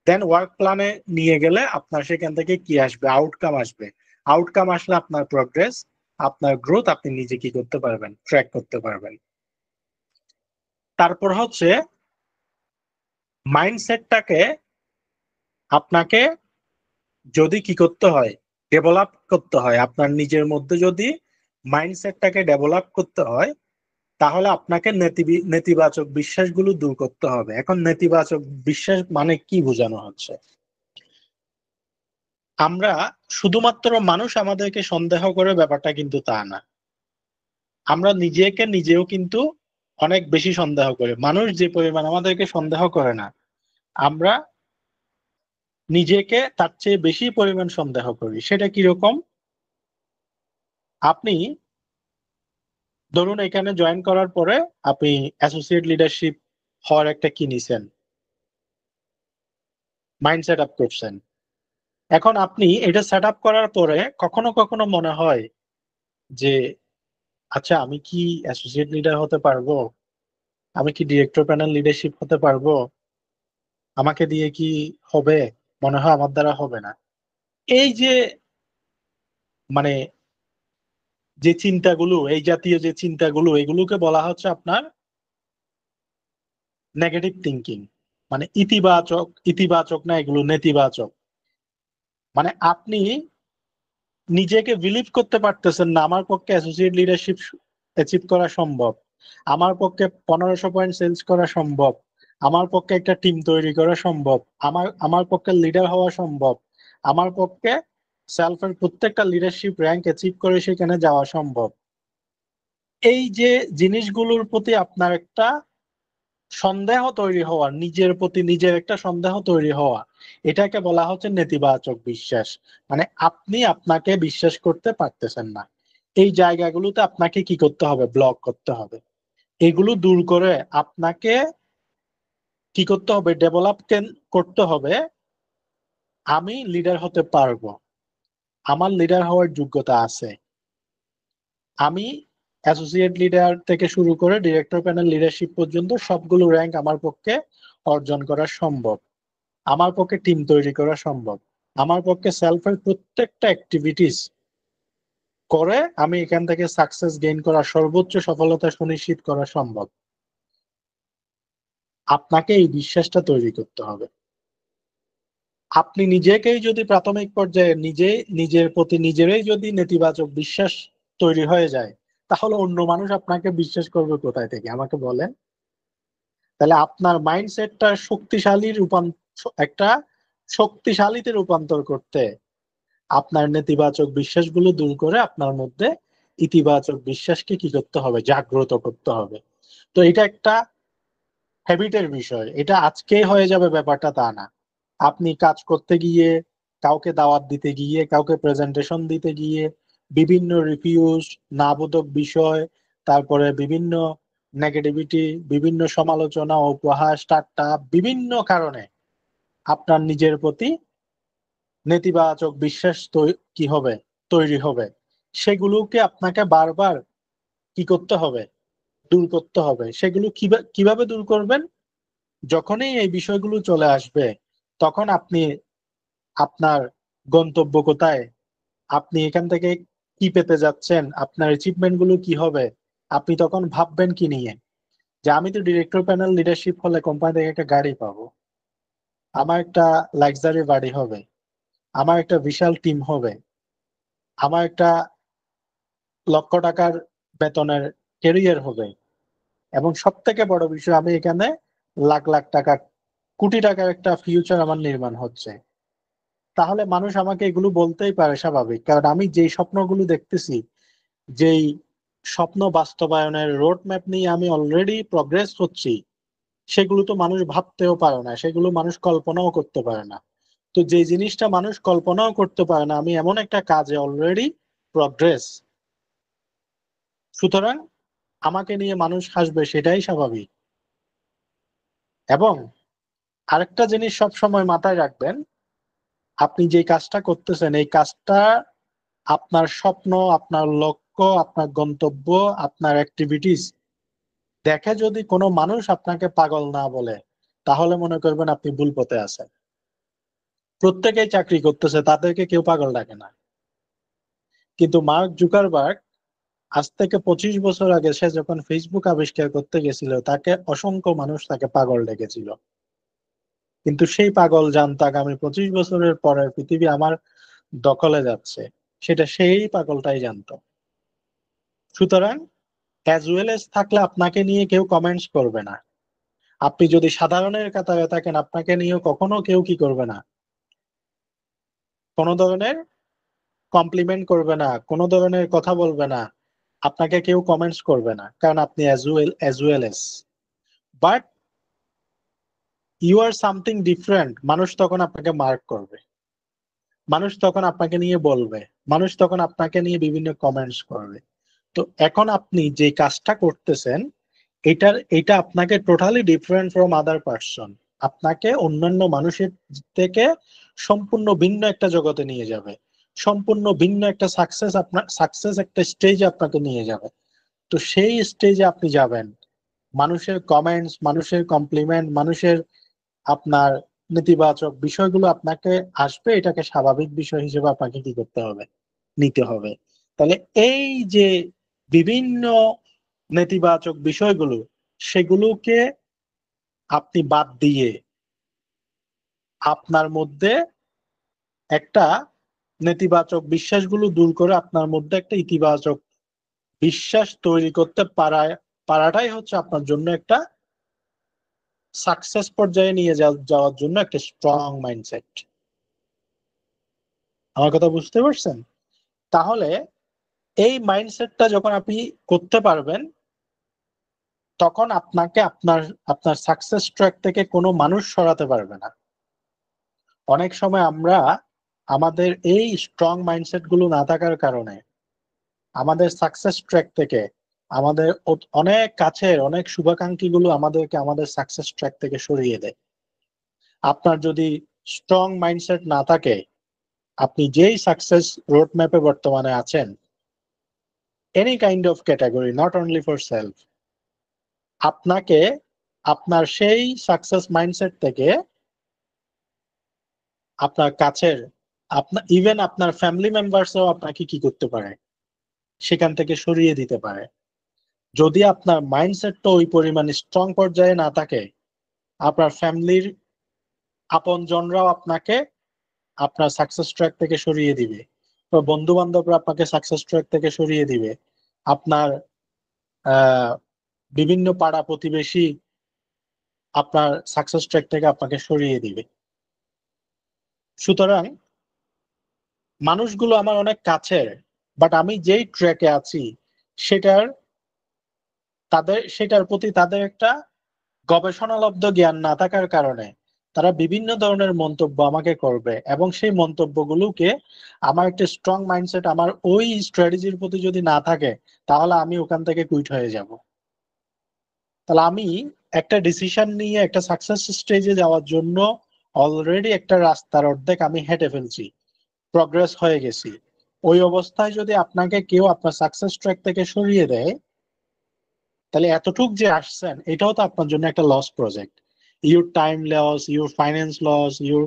B: দেন ওয়ার্ক প্ল্যানে নিয়ে গেলে আপনার সেখান থেকে কি আসবে, আউটকাম আসবে। আউটকাম আসলে আপনার প্রোগ্রেস, আপনার গ্রোথ আপনি নিজে কি করতে পারবেন, ট্র্যাক করতে পারবেন। তারপর হচ্ছে মাইন্ডসেটটাকে আপনাকে যদি কি করতে হয়, ডেভেলপ করতে হয়। আপনার নিজের মধ্যে যদি মাইন্ডসেটটাকে ডেভেলপ করতে হয়, তাহলে আপনাকে নেতিবাচক বিশ্বাসগুলো দূর করতে হবে। এখন নেতিবাচক বিশ্বাস মানে কি বোঝানো হচ্ছে, আমরা শুধুমাত্র মানুষ আমাদেরকে সন্দেহ করে ব্যাপারটা কিন্তু তা না, আমরা নিজেও কিন্তু অনেক বেশি সন্দেহ করি। মানুষ যে পরিমাণ আমাদেরকে সন্দেহ করে না, আমরা নিজেকে তার চেয়ে বেশি পরিমাণ সন্দেহ করি। সেটা কিরকম? আপনি ধরুন এখানে জয়েন করার পরে আপনি অ্যাসোসিয়েট লিডারশিপ হওয়ার একটা কি নিছেন, মাইন্ড সেট আপ করছেন। এখন আপনি এটা সেট আপ করার পরে কখনো কখনো মনে হয় যে, আচ্ছা আমি কি অ্যাসোসিয়েট লিডার হতে পারবো, আমি কি ডিরেক্টর প্যানেল লিডারশিপ হতে পারবো, আমাকে দিয়ে কি হবে? মনে হয় আমার দ্বারা হবে না। এই যে মানে যে চিন্তাগুলো, এই জাতীয় যে চিন্তাগুলো, এগুলোকে বলা হচ্ছে আপনার নেগেটিভ থিঙ্কিং। মানে ইতিবাচক, ইতিবাচক না, এগুলো নেতিবাচক। মানে আপনি নিজেকে বিলিভ করতে পারতেছেন না আমার পক্ষে অ্যাসোসিয়েট লিডারশিপ অ্যাচিভ করা সম্ভব, আমার পক্ষে 1500 পয়েন্ট সেলস করা সম্ভব, আমার পক্ষে একটা টিম তৈরি করা সম্ভব, আমার পক্ষে লিডার হওয়া সম্ভব, আমার পক্ষে সেলফের প্রত্যেকটা লিডারশিপ র্যাঙ্ক অ্যাচিভ করে সেখানে যাওয়া সম্ভব। এই যে জিনিসগুলোর প্রতি আপনার একটা সন্দেহ তৈরি হওয়া, নিজের প্রতি নিজের একটা সন্দেহ তৈরি হওয়া, এটাকে বলা হচ্ছে নেতিবাচক বিশ্বাস। মানে আপনি আপনাকে বিশ্বাস করতে পারতেছেন না। এই জায়গাগুলোতে আপনাকে কি করতে হবে? ব্লক করতে হবে। এগুলো দূর করে আপনাকে কি করতে হবে? ডেভেলপ করতে হবে। আমি লিডার হতে পারবো, আমার লিডার হওয়ার যোগ্যতা আছে, আমি অ্যাসোসিয়েট লিডার থেকে শুরু করে ডিরেক্টর প্যানেল লিডারশিপ পর্যন্ত সবগুলো র্যাঙ্ক আমার পক্ষে অর্জন করা সম্ভব, আমার পক্ষে টিম তৈরি করা সম্ভব, আমার পক্ষে সেলফের প্রত্যেকটা অ্যাক্টিভিটিস করে আমি এখান থেকে সাকসেস গেইন করা, সর্বোচ্চ সফলতা সুনিশ্চিত করা সম্ভব। আপনাকে এই বিশ্বাসটা তৈরি করতে হবে। আপনি নিজেকেই যদি প্রাথমিক পর্যায়ে নিজের প্রতি নিজেরই যদি নেতিবাচক বিশ্বাস তৈরি হয়ে যায়, তাহলে অন্য মানুষ আপনাকে বিশ্বাস করবে কোথায় থেকে আমাকে বলেন? তাহলে আপনার মাইন্ডসেটটা একটা শক্তিশালীতে রূপান্তর করতে আপনার নেতিবাচক বিশ্বাসগুলো দূর করে আপনার মধ্যে ইতিবাচক বিশ্বাসকে কি করতে হবে? জাগ্রত করতে হবে। তো এটা একটা হ্যাবিটের বিষয়, এটা আজকেই হয়ে যাবে ব্যাপারটা তা না। আপনি কাজ করতে গিয়ে, কাউকে দাওয়াত দিতে গিয়ে, কাউকে প্রেজেন্টেশন দিতে গিয়ে, বিভিন্ন রিভিউজ, নাবোধক বিষয়, তারপরে বিভিন্ন নেগেটিভিটি, বিভিন্ন সমালোচনা, উপহাস, ঠাট্টা, বিভিন্ন কারণে আপনার নিজের প্রতি নেতিবাচক বিশ্বাস কি হবে? তৈরি হবে। সেগুলোকে আপনাকে বারবার কি করতে হবে? দূর করতে হবে। সেগুলো কিভাবে দূর করবেন? যখনই এই বিষয়গুলো চলে আসবে, তখন আপনি আপনার গন্তব্য কোথায়, আপনি এখান থেকে কি পেতে যাচ্ছেন, আপনার অ্যাচিভমেন্ট গুলো কি হবে, আপনি তখন ভাববেন কি নিয়ে? যে আমি তো ডিরেক্টর প্যানেল লিডারশিপ হলে কোম্পানি থেকে একটা গাড়ি পাবো, আমার একটা লাক্সারি বাড়ি হবে, আমার একটা বিশাল টিম হবে, আমার একটা লক্ষ টাকার বেতনের ক্যারিয়ার হবে, এবং সব থেকে বড় বিষয় আমি এখানে লাখ লাখ টাকা, কোটি টাকার একটা ফিউচার আমার নির্মাণ হচ্ছে। তাহলে মানুষ আমাকে এগুলো বলতেই পারে, স্বাভাবিক, কারণ আমি যেই স্বপ্নগুলো দেখতেছি, যেই স্বপ্ন বাস্তবায়নের রোড ম্যাপ নিয়ে আমি অলরেডি প্রগ্রেস করছি, সেগুলো তো মানুষ ভাবতেও পারে না, সেগুলো মানুষ কল্পনাও করতে পারে না। তো যে জিনিসটা মানুষ কল্পনাও করতে পারে না, আমি এমন একটা কাজে অলরেডি প্রগ্রেস, সুতরাং আমাকে নিয়ে মানুষ হাসবে, সেটাই স্বাভাবিক। এবং আরেকটা জিনিস সব সময় মাথায় রাখবেন, আপনি যে কাজটা করতেছেন, এই কাজটা আপনার স্বপ্ন, আপনার লক্ষ্য, আপনার গন্তব্য, আপনার অ্যাক্টিভিটিস দেখে যদি কোনো মানুষ আপনাকে পাগল না বলে, তাহলে মনে করবেন আপনি ভুল পথে আছেন। প্রত্যেকেই চাকরি করতেছে, তাদেরকে কেউ পাগল ডাকে না। কিন্তু মার্ক জুকারবার্গ আজ থেকে 25 বছর আগে সে যখন ফেসবুক আবিষ্কার করতে গেছিল, তাকে অসংখ্য মানুষ তাকে পাগল ডেকেছিল। কিন্তু সেই পাগল জানতো আগামী 25 বছরের পরে পৃথিবী আমার দখলে যাচ্ছে, সেটা সেই পাগলটাই জানতো। সুতরাং অ্যাজ ওয়েল এস থাকলে আপনাকে নিয়ে কেউ কমেন্টস করবে না। আপনি যদি সাধারণের কাতারে থাকেন, আপনাকে নিয়ে কখনো কেউ কি করবে না, কোনো ধরনের কমপ্লিমেন্ট করবে না, কোনো ধরনের কথা বলবে না, আপনাকে কেউ কমেন্টস করবে না, কারণ আপনি as well as. But you are something different, মানুষ তখন আপনাকে মার্ক করবে, মানুষ তখন আপনাকে নিয়ে বলবে, মানুষ তখন আপনাকে নিয়ে বিভিন্ন কমেন্টস করবে। তো এখন আপনি যে কাজটা করতেছেন, এটা আপনাকে totally different from other person, আপনাকে অন্যান্য মানুষের থেকে সম্পূর্ণ ভিন্ন একটা জগতে নিয়ে যাবে, সম্পূর্ণ ভিন্ন একটা সাকসেস একটা স্টেজে আপনাকে নিয়ে যাবে। তো সেই স্টেজে আপনি যাবেন, মানুষের কমেন্টস, মানুষের কমপ্লিমেন্ট, মানুষের আপনার নেতিবাচক বিষয়গুলো আপনাকে আসবে, এটাকে স্বাভাবিক বিষয় হিসেবে আপনাকে কি করতে হবে, নিতে হবে। তাহলে এই যে বিভিন্ন নেতিবাচক বিষয়গুলো, সেগুলোকে আপনি বাদ দিয়ে আপনার মধ্যে একটা নেতিবাচক বিশ্বাসগুলো দূর করে আপনার মধ্যে একটা ইতিবাচক বিশ্বাস তৈরি করতে পারাটাই হচ্ছে আপনার জন্য একটা সাকসেস পর্যায়ে নিয়ে যাওয়ার জন্য একটা স্ট্রং মাইন্ডসেট। আমার কথা বুঝতে পারছেন? তাহলে এই মাইন্ডসেটটা যখন আপনি করতে পারবেন, তখন আপনাকে আপনার আপনার সাকসেস ট্র্যাক থেকে কোনো মানুষ সরাতে পারবে না। অনেক সময় আমরা আমাদের এই স্ট্রং মাইন্ডসেট গুলো না থাকার কারণে আমাদের সাকসেস ট্র্যাক থেকে আমাদের অনেক কাছের অনেক শুভাকাঙ্ক্ষী গুলো আমাদেরকে আমাদের সাকসেস ট্র্যাক থেকে সরিয়ে দেয়। আপনার যদি স্ট্রং মাইন্ডসেট না থাকে, আপনি যেই সাকসেস রোড ম্যাপে বর্তমানে আছেন, any kind of category, not only for self, আপনাকে আপনার সেই সাকসেস মাইন্ডসেট থেকে আপনার কাছের আপনার ইভেন আপনার ফ্যামিলি মেম্বারসও আপনাকে কি করতে পারে, সেখান থেকে সরিয়ে দিতে পারে। যদি আপনার মাইন্ডসেটটা ওই পরিমাণে স্ট্রং পর্যায়ে না থাকে, আপনার ফ্যামিলির আপনজনরাও আপনাকে আপনার সাকসেস ট্র্যাক থেকে সরিয়ে দিবে, তো বন্ধু বান্ধবরা আপনাকে সাকসেস ট্র্যাক থেকে সরিয়ে দিবে, আপনার আহ বিভিন্ন পাড়া প্রতিবেশী আপনার সাকসেস ট্র্যাক থেকে আপনাকে সরিয়ে দিবে। সুতরাং মানুষগুলো আমার অনেক কাছের, বাট আমি যেই ট্র্যাকে আছি সেটার সেটার প্রতি তাদের একটা গবেষণালব্ধ জ্ঞান না থাকার কারণে তারা বিভিন্ন ধরনের মন্তব্য আমাকে করবে, এবং সেই মন্তব্যগুলোকে আমার একটা স্ট্রং মাইন্ডসেট আমার ওই স্ট্র্যাটেজির প্রতি যদি না থাকে, তাহলে আমি ওখান থেকে কুইট হয়ে যাব। তাহলে আমি একটা ডিসিশন নিয়ে একটা সাকসেস স্টেজে যাওয়ার জন্য অলরেডি একটা রাস্তার অর্ধেক আমি হেঁটে ফেলছি, প্রগ্রেস হয়ে গেছি। ওই অবস্থায় যদি আপনাকে কেউ আপনার সাকসেস ট্র্যাক থেকে সরিয়ে দেয়, তাহলে এতটুক যে আসছেন এটাও তো আপনার জন্য একটা loss project. Your time loss, your finance loss, your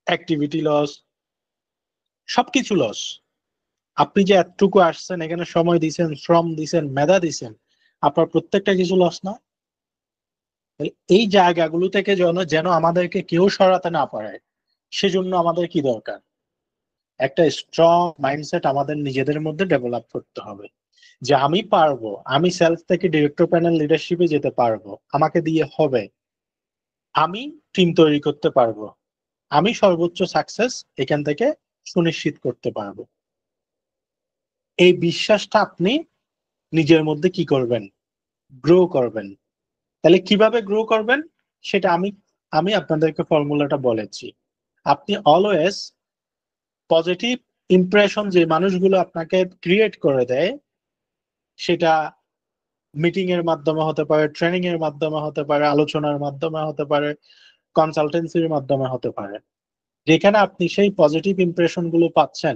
B: activity loss, সবকিছু লস। আপনি যে এতটুকু আসছেন, এখানে সময় দিছেন, শ্রম দিছেন, মেধা দিছেন, আপনার প্রত্যেকটা কিছু লস না? এই জায়গাগুলো থেকে যেন যেন আমাদেরকে কেউ সরাতে না পারে, সেজন্য আমাদের কি দরকার? একটা স্ট্রং মাইন্ডসেট আমাদের নিজেদের মধ্যে ডেভেলপ করতে হবে, যে আমি পারবো, আমি সেলফ থেকে ডিরেক্টর প্যানেল লিডারশিপে যেতে পারবো, আমাকে দিয়ে হবে, আমি টিম তৈরি করতে পারবো, আমি সর্বোচ্চ সাকসেস এখান থেকে সুনিশ্চিত করতে পারবো। এই বিশ্বাসটা আপনি নিজের মধ্যে কি করবেন? গ্রো করবেন। তাহলে কিভাবে গ্রো করবেন সেটা আমি আমি আপনাদেরকে ফর্মুলাটা বলেছি। আপনি অলওয়েজ পজিটিভ ইমপ্রেশন যে মানুষগুলো আপনাকে ক্রিয়েট করে দেয়, সেটা মিটিং এর মাধ্যমে হতে পারে, ট্রেনিং এর মাধ্যমে হতে পারে, আলোচনার মাধ্যমে হতে পারে, কনসালটেন্সির মাধ্যমে হতে পারে, যেখানে আপনি সেই পজিটিভ ইমপ্রেশন গুলো পাচ্ছেন,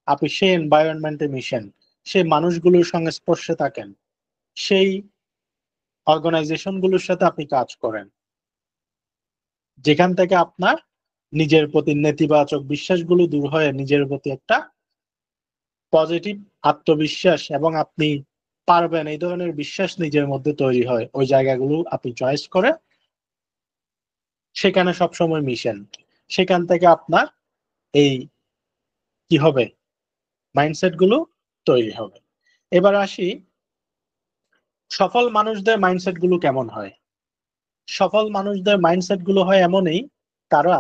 B: আপনি সেই এনভায়রনমেন্টে মিশেন, সেই মানুষগুলোর সঙ্গে স্পর্শে থাকেন, সেই অর্গানাইজেশন গুলোর সাথে আপনি কাজ করেন, যেখান থেকে আপনার নিজের প্রতি নেতিবাচক বিশ্বাসগুলো দূর হয়ে নিজের প্রতি একটা পজিটিভ আত্মবিশ্বাস এবং আপনি পারবেন এই ধরনের বিশ্বাস নিজের মধ্যে তৈরি হয়, ওই জায়গাগুলো আপনি চয়েস করে সেখানে সবসময় মিশেন। সেখান থেকে আপনার এই কি হবে, মাইন্ডসেট গুলো তৈরি হবে। এবার আসি, সফল মানুষদের মাইন্ডসেট গুলো কেমন হয়? সফল মানুষদের মাইন্ডসেট গুলো হয় এমনই, তারা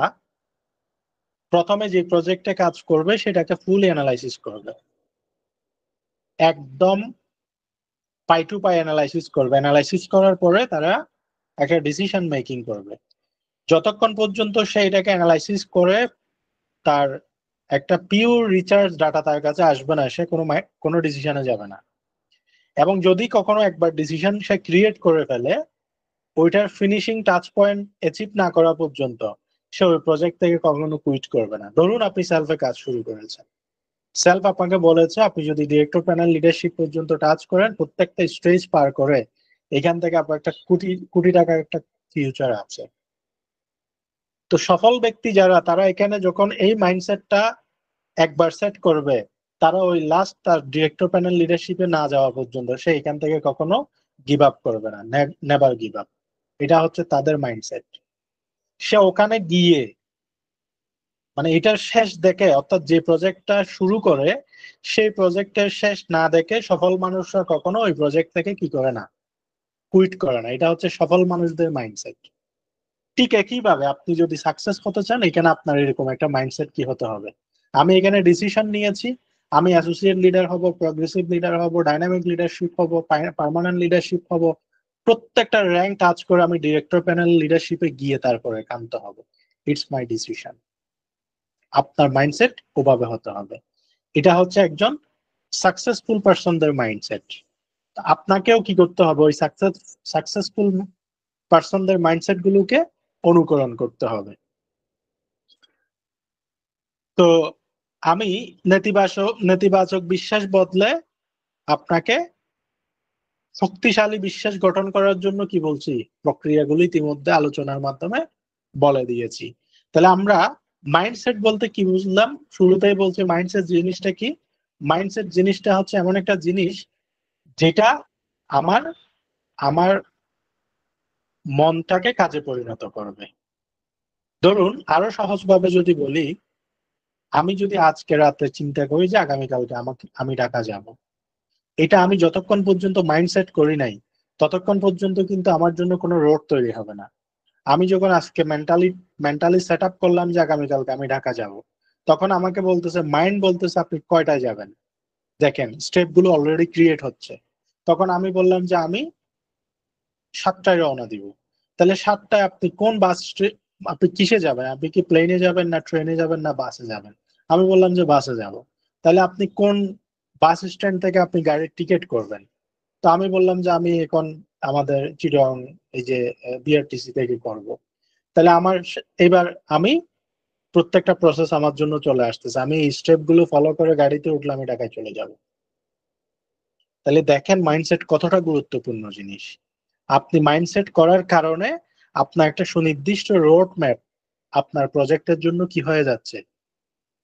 B: প্রথমে যে প্রজেক্টে কাজ করবে সেটাকে ফুলি অ্যানালাইসিস করবে, একদম পাই টু পাই অ্যানালাইসিস করবে। অ্যানালাইসিস করার পরে তারা একটা ডিসিশন মেকিং করবে। যতক্ষণ পর্যন্ত সে এটাকে অ্যানালাইসিস করে তার একটা পিওর রিসার্চ ডাটা তার কাছে আসবে না, সে কোনো ডিসিশনে যাবে না। এবং যদি কখনো একবার ডিসিশন সে ক্রিয়েট করে ফেলে, ওইটার ফিনিশিং টাচ পয়েন্ট অ্যাচিভ না করা পর্যন্ত সে ওই প্রজেক্ট থেকে কখনো কুইট করবে না। ধরুন আপনি সেলফে কাজ শুরু করেছেন, সেলফ আপনাকে বলেছে আপনি যদি ডিরেক্টর প্যানেল লিডারশিপ পর্যন্ত টাচ করেন, প্রত্যেকটা স্টেজ পার করে এখান থেকে আপনার একটা কোটি কোটি টাকার একটা ফিউচার আছে। তো সফল ব্যক্তি যারা, তারা এখানে যখন এই মাইন্ডসেটটা একবার সেট করবে, তারা ওই লাস্ট তার ডিরেক্টর প্যানেল লিডারশিপে না যাওয়া পর্যন্ত সে এখান থেকে কখনো গিভ আপ করবে না, নেভার গিভ আপ। এটা হচ্ছে তাদের মাইন্ডসেট। সে ওখানে গিয়ে মানে এটার শেষ দেখে, অর্থাৎ যে প্রজেক্টটা শুরু করে সেই প্রজেক্টের শেষ না দেখে সফল মানুষরা কখনো ওই প্রজেক্ট থেকে কি করে না, কুইট করে না। এটা হচ্ছে সফল মানুষদের মাইন্ডসেট। ঠিক একইভাবে আপনি যদি সাকসেস হতে চান, এখানে আপনার এরকম একটা মাইন্ডসেট কি হতে হবে, আমি এখানে ডিসিশন নিয়েছি, আমি অ্যাসোসিয়েট লিডার হব, প্রগ্রেসিভ লিডার হব, ডাইনামিক লিডারশিপ হব, পার্মানেন্ট লিডারশিপ হব, প্রত্যেকটা র্যাঙ্ক টাচ করে আমি ডিরেক্টর প্যানেল লিডারশিপে গিয়ে তারপরে কান্ত হব। It's my decision. আপনার মাইন্ডসেট ওভাবে হতে হবে। এটা হচ্ছে একজন সাকসেসফুল পার্সনদের মাইন্ডসেট। আপনাকেও কি করতে হবে, ওই সাকসেসফুল পার্সনদের মাইন্ডসেট গুলোকে অনুকরণ করতে হবে। তো আমি নেতিবাচক নেতিবাচক বিশ্বাস বদলে আপনাকে শক্তিশালী বিশ্বাস গঠন করার জন্য কি বলছি, প্রক্রিয়াগুলো ইতিমধ্যে আলোচনার মাধ্যমে বলে দিয়েছি। তাহলে আমরা মাইন্ডসেট বলতে কি বুঝলাম? শুরুতেই বলছি মাইন্ডসেট জিনিসটা কি। মাইন্ডসেট জিনিসটা হচ্ছে এমন একটা জিনিস যেটা আমার আমার মনটাকে কাজে পরিণত করবে। ধরুন আরো সহজভাবে যদি বলি, আমি যদি আজকে রাতে চিন্তা করি যে আগামীকালকে আমি ঢাকা যাব, এটা আমি যতক্ষণ পর্যন্ত মাইন্ডসেট করি নাই ততক্ষণ পর্যন্ত কিন্তু আমার জন্য কোনো রোড তৈরি হবে না। আমি যখন আজকে মেন্টালি সেট আপ করলাম যে আগামীকালকে আমি ঢাকা যাব, তখন আমাকে বলতেছে, মাইন্ড বলতেছে আপনি কয়টায় যাবেন, দেখেন স্টেপ গুলো অলরেডি ক্রিয়েট হচ্ছে। তখন আমি বললাম যে আমি 7টায় রওনা দিব। তাহলে 7টায় আপনি কোন আপনি কিসে যাবেন? আপনি কি প্লেনে যাবেন, না ট্রেনে যাবেন, না বাসে যাবেন? আমি বললাম যে বাসে যাব। তাহলে আপনি কোন বাস স্ট্যান্ড থেকে আপনি গাড়ির টিকিট করবেন? তো আমি বললাম যে আমি এখন আমাদের চিটং এই যে বিআরটিসি থেকে করব। তাহলে এবার আমি প্রত্যেকটা প্রসেস আমার জন্য চলে আসতেছে, আমি এই স্টেপ গুলো ফলো করে গাড়িতে উঠলে আমি ঢাকায় চলে যাব। তাহলে দেখেন মাইন্ডসেট কতটা গুরুত্বপূর্ণ জিনিস। আপনি মাইন্ডসেট করার কারণে আপনার একটা সুনির্দিষ্ট রোড ম্যাপ আপনার প্রজেক্টের জন্য কি হয়ে যাচ্ছে,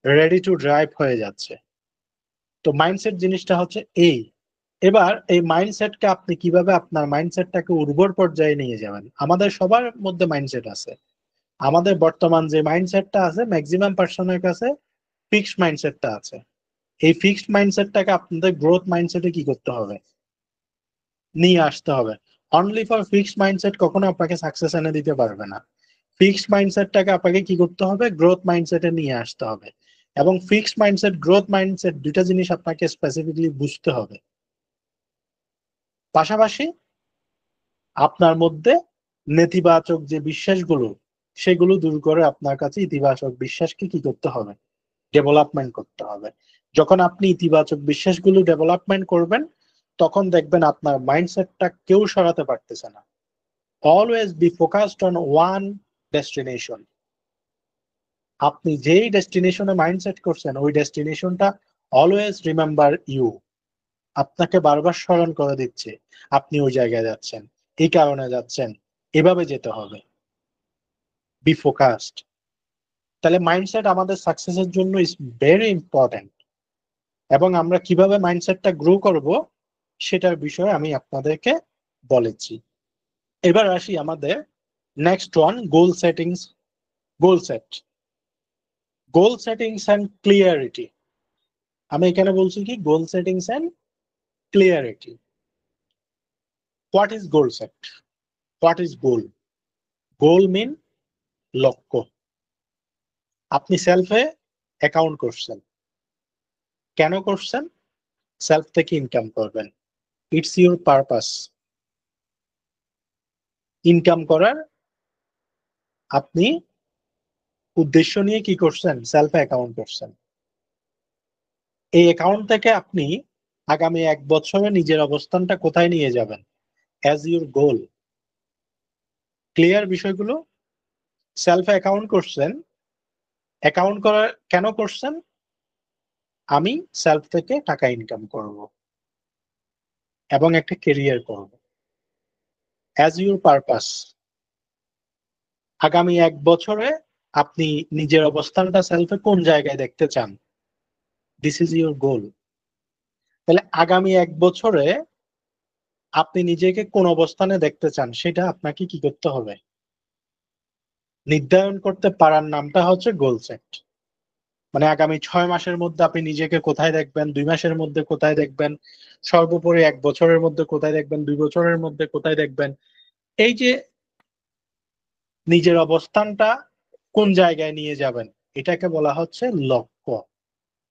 B: রেডি টু ড্রাইভ হয়ে যাচ্ছে। তো মাইন্ডসেট জিনিসটা হচ্ছে এই। এবার এই মাইন্ডসেটকে আপনি কিভাবে আপনার মাইন্ডসেটটাকে উর্বর পর্যায়ে নিয়ে যাবেন? আমাদের সবার মধ্যে মাইন্ডসেট আছে। আমাদের বর্তমান যে মাইন্ডসেটটা আছে, ম্যাক্সিমাম পার্সনের কাছে ফিক্সড মাইন্ডসেটটা আছে। এই ফিক্সড মাইন্ডসেটটাকে আপনাদের গ্রোথ মাইন্ডসেটে কি করতে হবে, নিয়ে আসতে হবে। অনলি ফর ফিক্সড মাইন্ডসেট কখনো আপনাকে সাকসেস এনে দিতে পারবে না। ফিক্সড মাইন্ডসেটটাকে আপনাকে কি করতে হবে, গ্রোথ মাইন্ডসেটে নিয়ে আসতে হবে। এবং ফিক্সড মাইন্ডসেট, গ্রোথ মাইন্ডসেট দুইটা জিনিস আপনাকে স্পেসিফিকলি বুঝতে হবে। পাশাপাশি আপনার মধ্যে নেতিবাচক যে বিশ্বাসগুলো, সেগুলো দূর করে আপনার কাছে ইতিবাচক বিশ্বাসকে কি করতে হবে, ডেভেলপমেন্ট করতে হবে। যখন আপনি ইতিবাচক বিশ্বাসগুলো ডেভেলপমেন্ট করবেন, তখন দেখবেন আপনার মাইন্ডসেটটা কেউ সরাতে পারতেছে না। Always be focused on one destination. আপনি যেই ডেস্টিনেশনে মাইন্ডসেট করছেন, ওই ডেস্টিনেশনটা অলওয়েজ রিমেম্বার ইউ, আপনাকে বারবার স্মরণ করে দিচ্ছে আপনি ওই জায়গায় যাচ্ছেন, এই কারণে যাচ্ছেন, এভাবে যেতে হবে। B focused. তাহলে মাইন্ডসেট আমাদের সাকসেসের জন্য ইজ ভেরি ইম্পর্টেন্ট। এবং আমরা কিভাবে মাইন্ডসেটটা গ্রো করব সেটার বিষয়ে আমি আপনাদেরকে বলেছি। এবার আসি আমাদের next one, goal settings. Goal set, goal settings and clarity. আমি এখানে বলছি কি, goal settings and clarity. What is goal set? What is goal? Goal mean লক্ষ্য। আপনি সেলফে অ্যাকাউন্ট করছেন, কেন করছেন? সেলফ থেকে ইনকাম করবেন। It's your purpose. ইনকাম করার আপনি উদ্দেশ্য নিয়ে কি করছেন, সেলফে অ্যাকাউন্ট করছেন। এই অ্যাকাউন্ট থেকে আপনি আগামী 1 বছরে নিজের অবস্থানটা কোথায় নিয়ে যাবেন, অ্যাজ ইউর গোল। ক্লিয়ার বিষয়গুলো? সেলফে অ্যাকাউন্ট করছেন, অ্যাকাউন্ট করার কেন করছেন? আমি সেলফ থেকে টাকা ইনকাম করব এবং একটা কেরিয়ার করব। অ্যাজ ইউর পারপাস, আগামী 1 বছরে আপনি নিজের অবস্থানটা সেলফে কোন জায়গায় দেখতে চান, দিস ইজ ইউর গোল। তাহলে আগামী 1 বছরে আপনি নিজেকে কোন অবস্থানে দেখতে চান সেটা আপনাকে কি করতে হবে, নির্ধারণ করতে পারার নামটা হচ্ছে গোল সেট। মানে আগামী 6 মাসের মধ্যে আপনি নিজেকে কোথায় দেখবেন, 2 মাসের মধ্যে কোথায় দেখবেন, সর্বোপরি 1 বছরের মধ্যে কোথায় দেখবেন, 2 বছরের মধ্যে কোথায় দেখবেন। এই যে নিজের অবস্থানটা কোন জায়গায় নিয়ে যাবেন, এটাকে বলা হচ্ছে লক্ষ্য।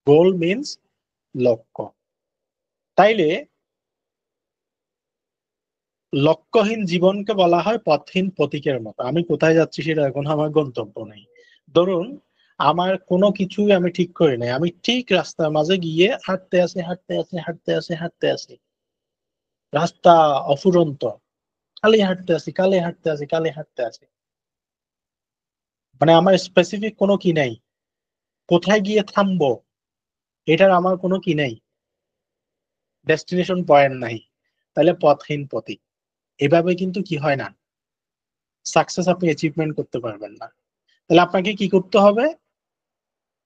B: গোল মিন্স লক্ষ্য। তাইলে লক্ষ্যহীন জীবনকে বলা হয় পথহীন প্রতীকের মতো। আমি কোথায় যাচ্ছি সেটা এখন আমার গন্তব্য নেই। ধরুন আমার কোনো কিছুই আমি ঠিক করি নাই, আমি ঠিক রাস্তার মাঝে গিয়ে হাঁটতে আছি হাঁটতে আছি হাঁটতে আছি হাঁটতে আছি, রাস্তা অফুরন্ত, খালি হাঁটতে আছি খালি হাঁটতে আছি খালি হাঁটতে আছি। মানে আমার স্পেসিফিক কোনো কি নাই, কোথায় গিয়ে থামবো এটার আমার কোনো কি নাই, ডেস্টিনেশন পয়েন্ট নাই। তাহলে পথহীন প্রতীক। এভাবে কিন্তু কি হয় না, সাকসেস আপনি অ্যাচিভমেন্ট করতে পারবেন না। তাহলে আপনাকে কি করতে হবে,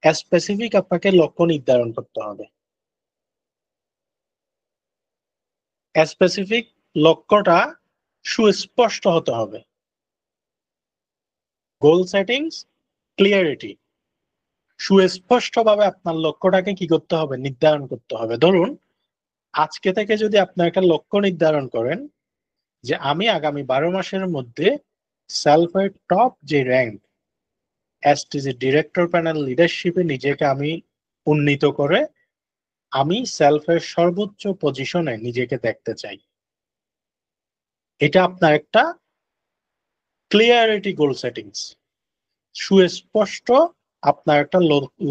B: স্পেসিফিক আপনাকে লক্ষ্য নির্ধারণ করতে হবে। স্পেসিফিক লক্ষ্যটা সুস্পষ্ট হতে হবে। গোল সেটিংস, ক্লিয়ারিটি। সুস্পষ্টভাবে আপনার লক্ষ্যটাকে কি করতে হবে, নির্ধারণ করতে হবে। ধরুন আজকে থেকে যদি আপনি একটা লক্ষ্য নির্ধারণ করেন যে আমি আগামী 12 মাসের মধ্যে সেলফের টপ যে র্যাঙ্ক এসটিজি ডিরেক্টর প্যানেল লিডারশিপে নিজেকে আমি উন্নীত করে আমি সেলফের সর্বোচ্চ পজিশনে নিজেকে দেখতে চাই। এটা আপনার একটা ক্লিয়ারিটি গোল সেটিংস, সুস্পষ্ট আপনার একটা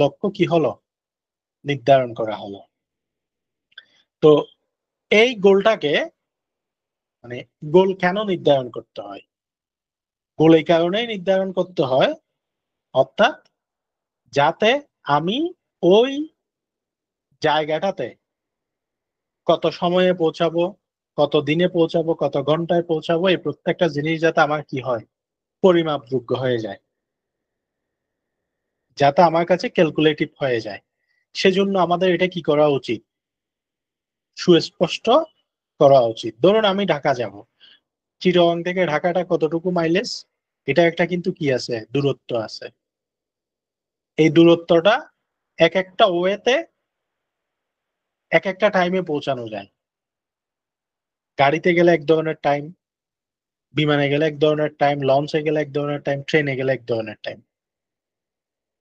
B: লক্ষ্য কি হলো, নির্ধারণ করা হলো। তো এই গোলটাকে মানে গোল কেন নির্ধারণ করতে হয়, গোল এই কারণেই নির্ধারণ করতে হয় অর্থাৎ যাতে আমি ওই জায়গাটাতে কত সময়ে পৌঁছাবো, কত দিনে পৌঁছাবো, কত ঘন্টায় পৌঁছাবো, এই প্রত্যেকটা জিনিস যাতে আমার কি হয়, পরিমাপযোগ্য হয়ে যায়, যাতে আমার কাছে ক্যালকুলেটিভ হয়ে যায়। সেজন্য আমাদের এটা কি করা উচিত, সুস্পষ্ট করা উচিত। ধরুন আমি ঢাকা যাব, চিটাগাং থেকে ঢাকাটা কতটুকু মাইলেজ, এটা একটা কিন্তু কি আছে, দূরত্ব আছে। এই দূরত্বটা এক একটা ওয়েতে এক একটা টাইমে পৌঁছানো যায়। গাড়িতে গেলে এক ধরনের টাইম, বিমানে গেলে এক ধরনের টাইম, লঞ্চে গেলে এক ধরনের টাইম, ট্রেনে গেলে এক ধরনের টাইম।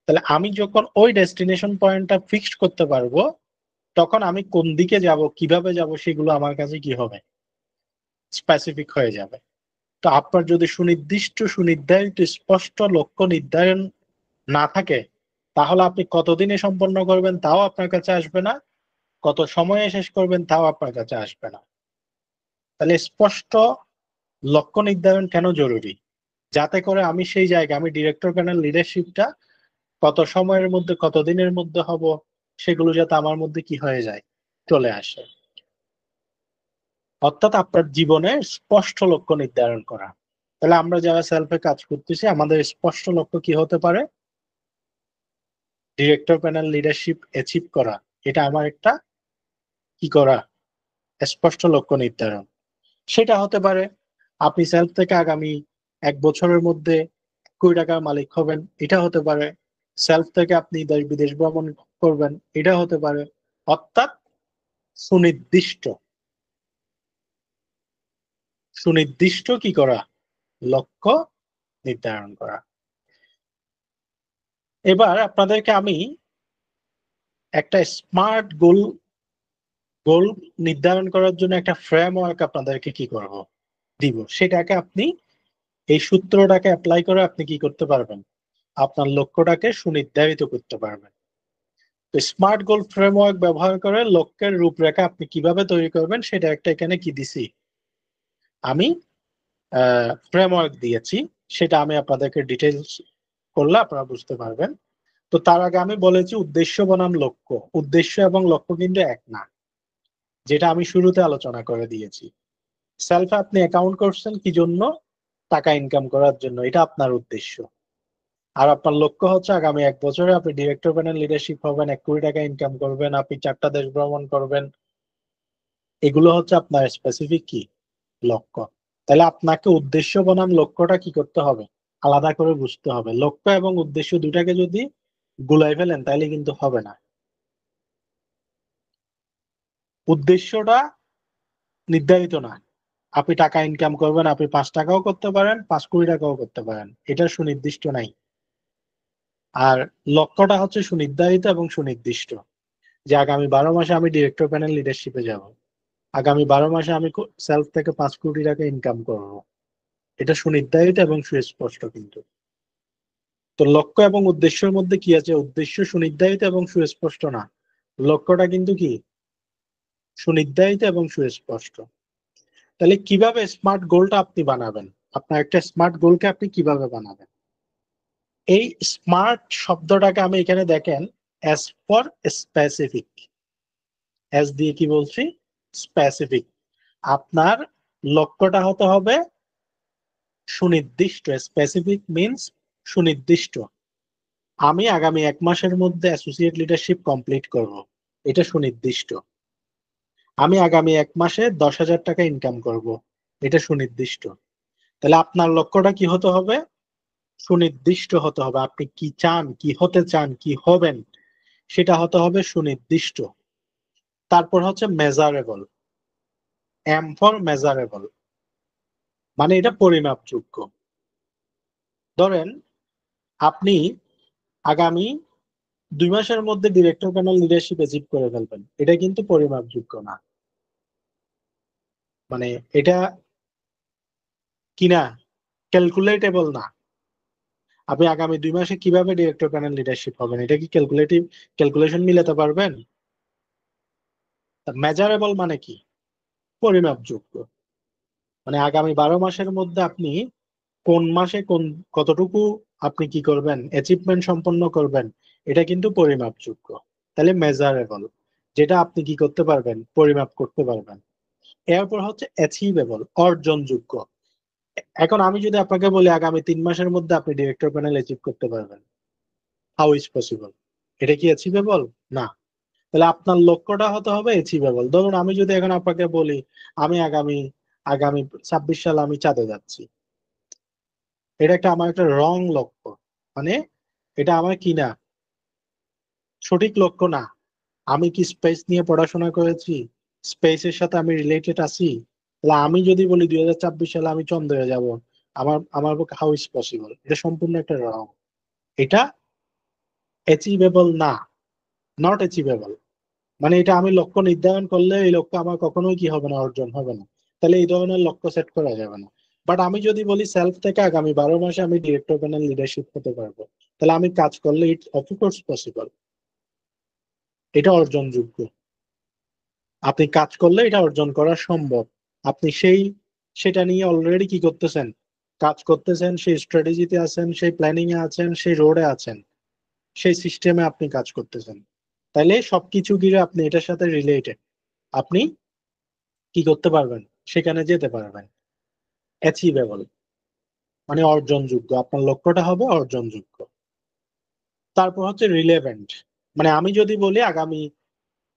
B: তাহলে আমি যখন ওই ডেস্টিনেশন পয়েন্টটা ফিক্সড করতে পারবো, তখন আমি কোন দিকে যাব, কিভাবে যাব, সেগুলো আমার কাছে কি হবে, স্পেসিফিক হয়ে যাবে। তো আপনার যদি সুনির্দিষ্ট সুনির্ধারিত স্পষ্ট লক্ষ্য নির্ধারণ না থাকে, তাহলে আপনি কতদিনে সম্পন্ন করবেন তাও আপনার কাছে আসবে না, কত সময়ে শেষ করবেন তাও আপনার কাছে আসবে না। তাহলে স্পষ্ট লক্ষ্য নির্ধারণ কেন জরুরি, যাতে করে আমি সেই জায়গায় আমি ডিরেক্টর প্যানেল লিডারশিপটা কত সময়ের মধ্যে কত দিনের মধ্যে হব, সেগুলো যাতে আমার মধ্যে কি হয়ে যায়, চলে আসে। অর্থাৎ আপনার জীবনে স্পষ্ট লক্ষ্য নির্ধারণ করা। তাহলে আমরা যারা সেলফে কাজ করতেছি আমাদের স্পষ্ট লক্ষ্য কি হতে পারে, ডিরেক্টর প্যানেল লিডারশিপ অ্যাচিভ করা। এটা আমার একটা কি করা, স্পষ্ট লক্ষ্য নির্ধারণ। সেটা হতে পারে আপনি সেলফ থেকে আগামী 1 বছরের মধ্যে কোটি টাকার মালিক হবেন, এটা হতে পারে সেলফ থেকে আপনি দেশ বিদেশ ভ্রমণ করবেন, এটা হতে পারে। অর্থাৎ সুনির্দিষ্ট, সুনির্দিষ্ট কি করা, লক্ষ্য নির্ধারণ করা। এবার আপনাদেরকে আমি একটা স্মার্ট গোল গোল নির্ধারণ করার জন্য একটা ফ্রেমওয়ার্ক আপনাদেরকে কি করব, দিব। সেটাকে আপনি এই সূত্রটাকে অ্যাপ্লাই করে আপনি কি করতে পারবেন, আপনার লক্ষ্যটাকে সুনির্ধারিত করতে পারবেন। তো স্মার্ট গোল ফ্রেমওয়ার্ক ব্যবহার করে লক্ষ্যের রূপরেখা আপনি কিভাবে তৈরি করবেন সেটা একটা এখানে কি দিছি, আমি ফ্রেমওয়ার্ক দিয়েছি। সেটা আমি আপনাদেরকে ডিটেলস করলে আপনারা বুঝতে পারবেন। তো তার আগে আমি বলেছি উদ্দেশ্য বনাম লক্ষ্য, উদ্দেশ্য এবং লক্ষ্য কিন্তু এক না, যেটা আমি শুরুতে আলোচনা করে দিয়েছি। সেলফে আপনি অ্যাকাউন্ট করছেন কি জন্য, টাকা ইনকাম করার জন্য, এটা আপনার উদ্দেশ্য। আর আপনার লক্ষ্য হচ্ছে আগামী 1 বছরে আপনি ডিরেক্টর প্যানেল লিডারশিপ হবেন, 1 কোটি টাকা ইনকাম করবেন, আপনি 4টা দেশ ভ্রমণ করবেন। এগুলো হচ্ছে আপনার স্পেসিফিক কি লক্ষ্য। তাহলে আপনাকে উদ্দেশ্য বনাম লক্ষ্যটা কি করতে হবে, আলাদা করে বুঝতে হবে। লক্ষ্য এবং উদ্দেশ্য দুটাকে যদি গুলাই ফেলেন তাহলে কিন্তু হবে না। উদ্দেশ্যটা নির্ধারিত না, আপনি টাকা ইনকাম করবেন, আপনি 5 টাকাও করতে পারেন, 5 কোটি টাকাও করতে পারেন, এটা সুনির্দিষ্ট নাই। আর লক্ষ্যটা হচ্ছে সুনির্ধারিত এবং সুনির্দিষ্ট, যে আগামী 12 মাসে আমি ডিরেক্টর প্যানেল লিডারশিপে যাব, আগামী 12 মাসে আমি সেলফ থেকে 5 কোটি টাকা ইনকাম করব। এটা সুনির্ধারিত এবং সুস্পষ্ট কিন্তু। তো লক্ষ্য এবং উদ্দেশ্যের মধ্যে কি আছে, উদ্দেশ্য সুনির্ধারিত এবং সুস্পষ্ট না, লক্ষ্যটা কিন্তু কি সুনির্ধারিত এবং সুস্পষ্ট। তাহলে কিভাবে স্মার্ট গোলটা আপনি বানাবেন, আপনার একটা স্মার্ট গোলকে আপনি কিভাবে বানাবেন? এই স্মার্ট শব্দটাকে আমি এখানে দেখেন এস ফর স্পেসিফিক, এস দিয়ে কি বলছি, স্পেসিফিক। আপনার লক্ষ্যটা হতে হবে সুনির্দিষ্ট, স্পেসিফিক মিন্স সুনির্দিষ্ট। আমি আগামী 1 মাসের মধ্যে অ্যাসোসিয়েট লিডারশিপ কমপ্লিট করব, এটা সুনির্দিষ্ট। আমি আগামী 1 মাসে 10,000 টাকা ইনকাম করব, এটা সুনির্দিষ্ট। তাহলে আপনার লক্ষ্যটা কি হতে হবে, সুনির্দিষ্ট হতে হবে। আপনি কি চান, কি হতে চান, কি হবেন, সেটা হতে হবে সুনির্দিষ্ট। তারপর হচ্ছে মেজারেবল, এম ফর মেজারেবল, মানে এটা পরিমাপযোগ্য। ধরেন আপনি আগামী 2 মাসের মধ্যে ডিরেক্টর প্যানেল লিডারশিপ অ্যাচিভ করে ফেলবেন, এটা কিন্তু পরিমাপযোগ্য না। মানে এটা কিনা ক্যালকুলেটেবল না। আপনি আগামী 2 মাসে কিভাবে ডিরেক্টর প্যানেল লিডারশিপ হবেন, এটা কি ক্যালকুলেশন মিলাতে পারবেন? মেজারেবল মানে কি, পরিমাপযোগ্য। মানে আগামী 12 মাসের মধ্যে আপনি কোন মাসে কতটুকু আপনি কি করবেন, অ্যাচিভমেন্ট সম্পন্ন করবেন, এটা কিন্তু পরিমাপযোগ্য। তাহলে মেজারেবল, যেটা আপনি কি করতে পারবেন, পরিমাপ করতে পারবেন। এরপর হচ্ছে অ্যাচিভেবল, অর্জনযোগ্য। এখন আমি যদি আপনাকে বলি আগামী 3 মাসের মধ্যে আপনি ডিরেক্টর প্যানেল অ্যাচিভ করতে পারবেন, হাউ ইজ পসিবল, এটা কি অ্যাচিভেবল? না। তাহলে আপনার লক্ষ্যটা হতে হবে অ্যাচিভেবল। ধরুন আমি যদি এখন আপনাকে বলি আমি আগামী আগামী 26 সালে আমি চাঁদে যাচ্ছি, এটা আমার একটা রং লক্ষ্য। মানে এটা আমার কি না, সঠিক লক্ষ্য না। আমি কি স্পেস নিয়ে পড়াশোনা করেছি, স্পেসের সাথে আমি রিলেটেড আছি? তাহলে আমি যদি বলি 2026 সালে আমি চন্দ্রে যাব, আমার পক্ষে হাউ ইজ পসিবল, এটা সম্পূর্ণ একটা রং। এটা অ্যাচিভেবল না, নট অ্যাচিভেবল। মানে এটা আমি লক্ষ্য নির্ধারণ করলে এই লক্ষ্য আমার কখনোই কি হবে না, অর্জন হবে না। তাহলে এই ধরনের লক্ষ্য সেট করা যাবে না। বাট আমি যদি বলি সেলফ থেকে আগামী 12 মাসে আমি ডিরেক্টর প্যানেল লিডারশিপ হতে পারবো, তাহলে আমি কাজ করলে ইট অফকোর্স পসিবল, এটা অর্জনযোগ্য। আপনি কাজ করলে এটা অর্জন করা সম্ভব। আপনি সেটা নিয়ে অলরেডি কি করতেছেন, কাজ করতেছেন, সেই স্ট্র্যাটেজিতে আছেন, সেই প্ল্যানিং এ আছেন, সেই রোডে আছেন, সেই সিস্টেমে আপনি কাজ করতেছেন। তাইলে সবকিছু ঘিরে আপনি এটার সাথে রিলেটেড, আপনি কি করতে পারবেন, সেখানে যেতে পারবেন। অ্যাচিভেবল মানে অর্জনযোগ্য, আপনার লক্ষ্যটা হবে অর্জনযোগ্য। তারপর হচ্ছে রিলেভেন্ট, মানে আমি যদি বলি আগামী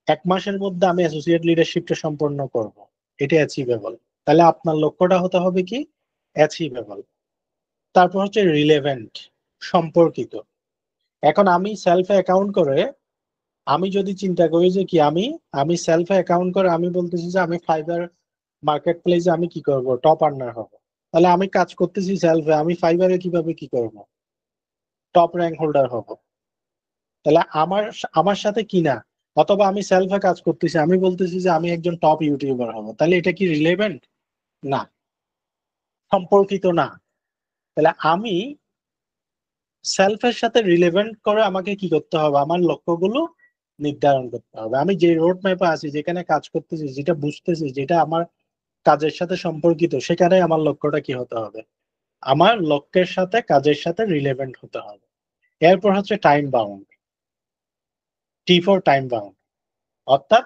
B: 1 মাসের মধ্যে আমি অ্যাসোসিয়েট লিডারশিপটা সম্পন্ন করব, এটা অ্যাচিভেবল। তাহলে আপনার লক্ষ্যটা হতে হবে কি, অ্যাচিভেবল। তারপর হচ্ছে রিলেভেন্ট, সম্পর্কিত। এখন আমি সেলফে অ্যাকাউন্ট করে, আমি যদি চিন্তা করি যে কি আমি আমি সেলফে অ্যাকাউন্ট করে আমি বলতেছি যে আমি ফাইবার মার্কেট প্লেসে আমি কি করব, টপ আর্নার হব। তাহলে আমি কাজ করতেছি সেলফে, আমি ফাইবারে কিভাবে কি করব, টপ র্যাঙ্ক হোল্ডার হব। তাহলে আমার আমার সাথে কি না, অথবা আমি সেলফে কাজ করতেছি, আমি বলতেছি যে আমি একজন টপ ইউটিউবার হব, তাহলে এটা কি রিলেভেন্ট? না, সম্পর্কিত না। তাহলে আমি সেলফের সাথে রিলেভেন্ট করে আমাকে কি করতে হবে, আমার লক্ষ্যগুলো নির্ধারণ করতে হবে। আমি যে রোড ম্যাপে আছি, যেখানে কাজ করতেছি, যেটা বুঝতেছি, যেটা আমার কাজের সাথে সম্পর্কিত, সেখানে আমার লক্ষ্যটা কি হতে হবে, আমার লক্ষ্যের সাথে কাজের সাথে রিলেভেন্ট হতে হবে। এরপর হচ্ছে time bound, T for time bound, অর্থাৎ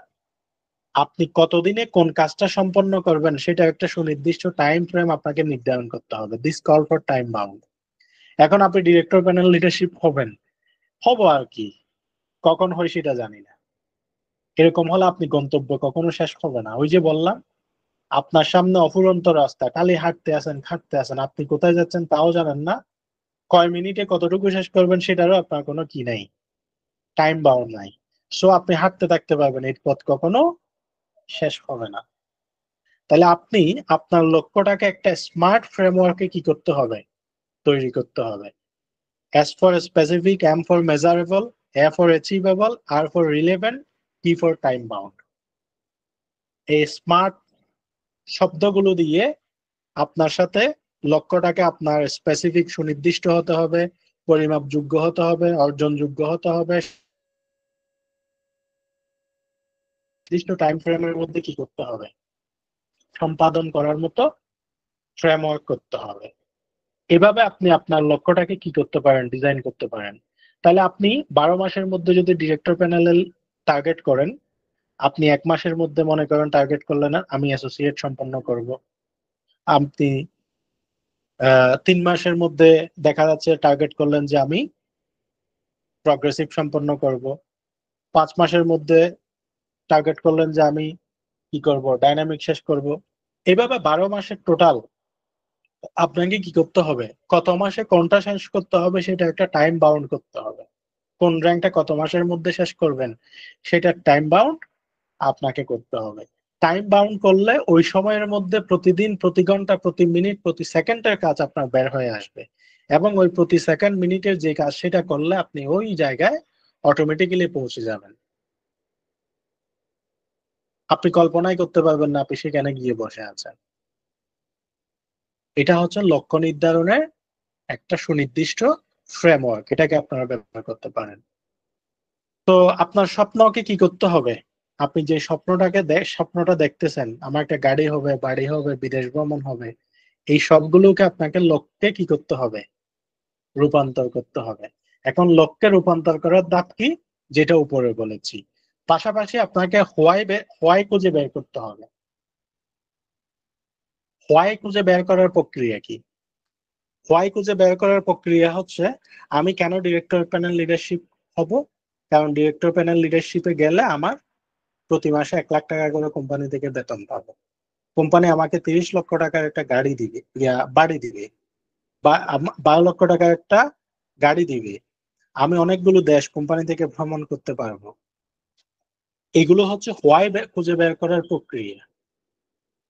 B: আপনি কতদিনে কোন কাজটা সম্পন্ন করবেন সেটা একটা সুনির্দিষ্ট টাইম ফ্রেম আপনাকে নির্ধারণ করতে হবে। This call for time bound. এখন আপনি ডিরেক্টর প্যানেল লিডারশিপ হবেন, হব আর কি, কখন হয় সেটা জানি না। এরকম হলে আপনি গন্তব্য কখনো শেষ হবে না। ওই যে বললাম, আপনার সামনে অফুরন্ত রাস্তা, খালি হাঁটতে আছেন, আপনি কোথায় যাচ্ছেন তাও জানেন না, কয় মিনিটে কতটুকু শেষ করবেন সেটারও আপনার কোনো কি নাই, টাইম বাউন্ড নাই। সো আপনি হাঁটতে থাকতে পারবেন, এই পথ কখনো শেষ হবে না। তাহলে আপনি আপনার লক্ষ্যটাকে একটা স্মার্ট ফ্রেমওয়ার্কে কি করতে হবে, তৈরি করতে হবে। S for specific, M for measurable, A for achievable, R for relevant, T for time bound। এই স্মার্ট শব্দগুলো দিয়ে আপনার সাথে লক্ষ্যটাকে আপনার স্পেসিফিক, সুনির্দিষ্ট হতে হবে, পরিমাপযোগ্য হতে হবে, অর্জনযোগ্য হতে হবে, নির্দিষ্ট টাইম ফ্রেমের মধ্যে কি করতে হবে, সম্পাদন করার মতো ফ্রেমওয়ার্ক করতে হবে। এভাবে আপনি আপনার লক্ষ্যটাকে কি করতে পারেন, ডিজাইন করতে পারেন। তাহলে আপনি 12 মাসের মধ্যে যদি ডিরেক্টর প্যানেল টার্গেট করেন, আপনি 1 মাসের মধ্যে মনে করেন টার্গেট করলেন আমি অ্যাসোসিয়েট সম্পন্ন করব, আপনি 3 মাসের মধ্যে দেখা যাচ্ছে টার্গেট করলেন যে আমি প্রগ্রেসিভ সম্পন্ন করব, 5 মাসের মধ্যে টার্গেট করলেন যে আমি কি করব, ডাইনামিক শেষ করব। এভাবে 12 মাসের টোটাল আপনাকে কি করতে হবে, কত মাসে কোনটা শেষ করতে হবে সেটা একটা টাইম বাউন্ড করতে হবে। কোন র্যাঙ্কটা কত মাসের মধ্যে শেষ করবেন সেটা টাইম বাউন্ড আপনাকে করতে হবে। টাইম বাউন্ড করলে ওই সময়ের মধ্যে প্রতিদিন, প্রতি ঘন্টা, প্রতি মিনিট, প্রতি সেকেন্ডের কাজ আপনার বের হয়ে আসবে, এবং ওই প্রতি সেকেন্ড মিনিটের যে কাজ সেটা করলে আপনি ওই জায়গায় অটোমেটিক্যালি পৌঁছে যাবেন। আপনি কল্পনাই করতে পারবেন না আপনি সেখানে গিয়ে বসে আছেন। এটা হচ্ছে লক্ষ্য নির্ধারণের একটা সুনির্দিষ্ট ফ্রেমওয়ার্ক, এটাকে আপনারা ব্যবহার করতে পারেন। তো আপনার স্বপ্নকে কি করতে হবে, আপনি যে স্বপ্নটা দেখতেছেন, আমার একটা গাড়ি হবে, বাড়ি হবে, বিদেশ ভ্রমণ হবে, এই সবগুলোকে আপনাকে লক্ষ্যে কি করতে হবে, রূপান্তর করতে হবে। এখন লক্ষ্যে রূপান্তর করার ধাপ কি, যেটা উপরে বলেছি, পাশাপাশি আপনাকে হোয়াই খুঁজে বের করতে হবে। হোয়াই খুঁজে বের করার প্রক্রিয়া কি? হোয়াই খুঁজে বের করার প্রক্রিয়া হচ্ছে, আমি কেন ডিরেক্টর প্যানেল লিডারশিপ হব? কারণ ডিরেক্টর প্যানেল লিডারশিপে গেলে আমার প্রতি মাসে 1 লাখ টাকা করে কোম্পানি থেকে বেতন পাবো, কোম্পানি আমাকে 30 লক্ষ টাকার একটা গাড়ি দিবে, বাড়ি দিবে, বা 12 লক্ষ টাকার একটা গাড়ি দিবে, আমি অনেকগুলো দেশ কোম্পানি থেকে ভ্রমণ করতে পারবো। এগুলো হচ্ছে হোয়াই খুঁজে বের করার প্রক্রিয়া।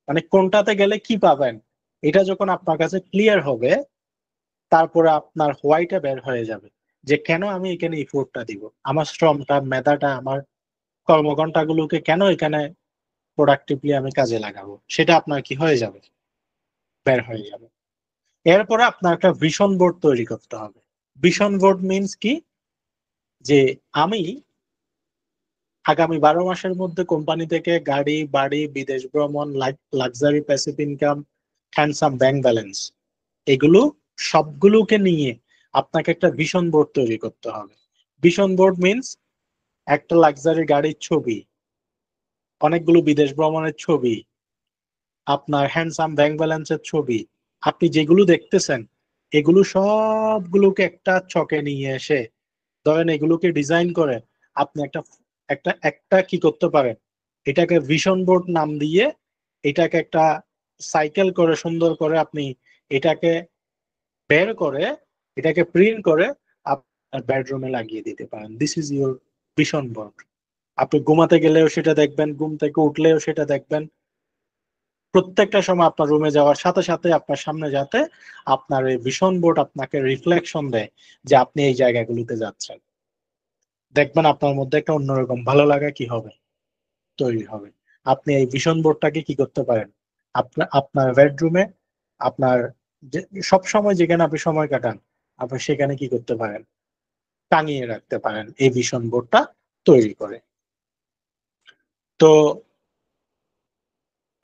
B: মানে কোনটাতে গেলে কি পাবেন, এটা যখন আপনার কাছে ক্লিয়ার হবে, তারপরে আপনার হোয়াইটা বের হয়ে যাবে, যে কেন আমি এখানে ইফোর্টটা দিব, আমার শ্রমটা, মেধাটা, আমার কর্মঘণ্টাগুলোকে কেন এখানে প্রোডাক্টিভলি আমি কাজে লাগাবো, সেটা আপনার কি হয়ে যাবে, বের হয়ে যাবে। এরপরে আপনার একটা ভিশন বোর্ড তৈরি করতে হবে। ভিশন বোর্ড মিনস কি, যে আমি আগামী 12 মাসের মধ্যে কোম্পানি থেকে গাড়ি, বাড়ি, বিদেশ ভ্রমণ, luxury, passive income, handsome bank balance, এগুলো সবগুলোকে নিয়ে আপনাকে একটা ভিশন বোর্ড তৈরি করতে হবে। ভিশন বোর্ড মিনস একটা লাক্সারি গাড়ির ছবি, অনেকগুলো বিদেশ ভ্রমণের ছবি, আপনার হ্যান্ডসাম ব্যাংক ব্যালেন্সের ছবি, আপনি যেগুলো দেখতেছেন এগুলো সবগুলোকে একটা ছকে নিয়ে এসে, ধরেন এগুলোকে ডিজাইন করে আপনি একটা একটা একটা কি করতে পারেন, এটাকে ভিশন বোর্ড নাম দিয়ে, এটাকে একটা সাইকেল করে সুন্দর করে আপনি এটাকে বের করে, এটাকে প্রিন্ট করে আপনার বেডরুমে লাগিয়ে দিতে পারেন। This is your vision board. আপনি ঘুমাতে গেলেও সেটা দেখবেন, ঘুম থেকে উঠলেও সেটা দেখবেন, প্রত্যেকটা সময় আপনার রুমে যাওয়ার সাথে সাথে আপনার সামনে যাতে আপনার এই ভিশন বোর্ড আপনাকে রিফ্লেকশন দেয় যে আপনি এই জায়গাগুলোতে যাচ্ছেন। দেখবেন আপনার মধ্যে একটা অন্যরকম ভালো লাগা কি হবে, তৈরি হবে। আপনি এই ভিশন বোর্ডটাকে কি করতে পারেন, আপনার আপনার বেডরুমে, আপনার সব সময় যেখানে আপনি সময় কাটান, আপনি সেখানে কি করতে পারেন, টাঙিয়ে রাখতে পারেন এই ভিশন বোর্ডটা তৈরি করে। তো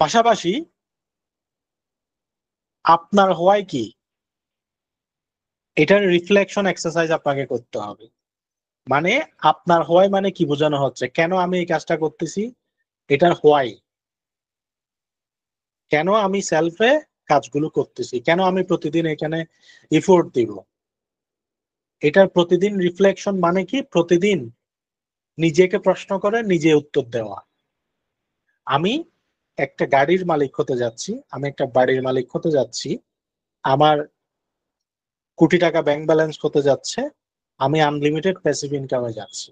B: পাশাপাশি আপনার হোয়াই কি, এটার রিফ্লেকশন এক্সারসাইজ আপনাকে করতে হবে। মানে আপনার হোয়াই মানে কি বোঝানো হচ্ছে, কেন আমি এই কাজটা করতেছি, এটার হোয়াই, কেন আমি সেলফে কাজগুলো করতেছি, কেন আমি প্রতিদিন এখানে এফোর্ট দিব, এটার প্রতিদিন রিফ্লেকশন মানে কি? প্রতিদিন নিজেকে প্রশ্ন করে নিজে উত্তর দেওয়া। আমি একটা গাড়ির মালিক হতে যাচ্ছি, আমি একটা বাড়ির মালিক হতে যাচ্ছি, আমার কোটি টাকা ব্যাংক ব্যালেন্স হতে যাচ্ছে, আমি আনলিমিটেড প্যাসিভ ইনকামে যাচ্ছি।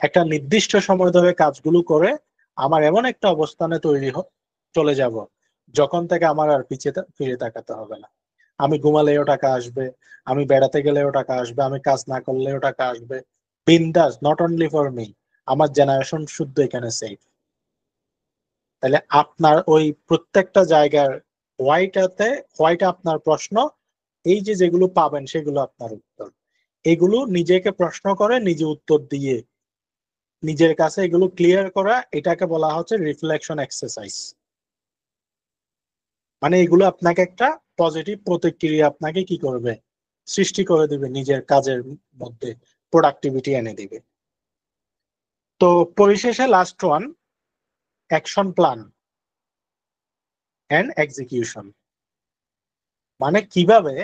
B: একটা নির্দিষ্ট সময় ধরে কাজগুলো করে আমার এমন একটা অবস্থানে চলে যাব যখন থেকে আমার আর ফিরে তাকাতে হবে না। আমি ঘুমালেও টাকা আসবে, আমি বেড়াতে গেলেও টাকা আসবে, আমি কাজ না করলেও টাকা আসবে। বিন্দাস, নট অনলি ফর মি, আমার জেনারেশন শুদ্ধ এখানে সেফ। তাহলে আপনার ওই প্রত্যেকটা জায়গার হোয়াইট আপনার প্রশ্ন, এই যে যেগুলো পাবেন সেগুলো আপনার উত্তর। এগুলো নিজেকে প্রশ্ন করে নিজে উত্তর দিয়ে নিজের কাছে এগুলো ক্লিয়ার করা, এটাকে বলা হচ্ছে রিফ্লেকশন এক্সারসাইজ। মানে এগুলো আপনাকে একটা পজিটিভ প্রতিক্রিয়া আপনাকে কি করবে? সৃষ্টি করে দিবে, নিজের কাজের মধ্যে প্রোডাক্টিভিটি এনে দিবে। তো পরিশেষে last one, action plan and execution. মানে কিভাবে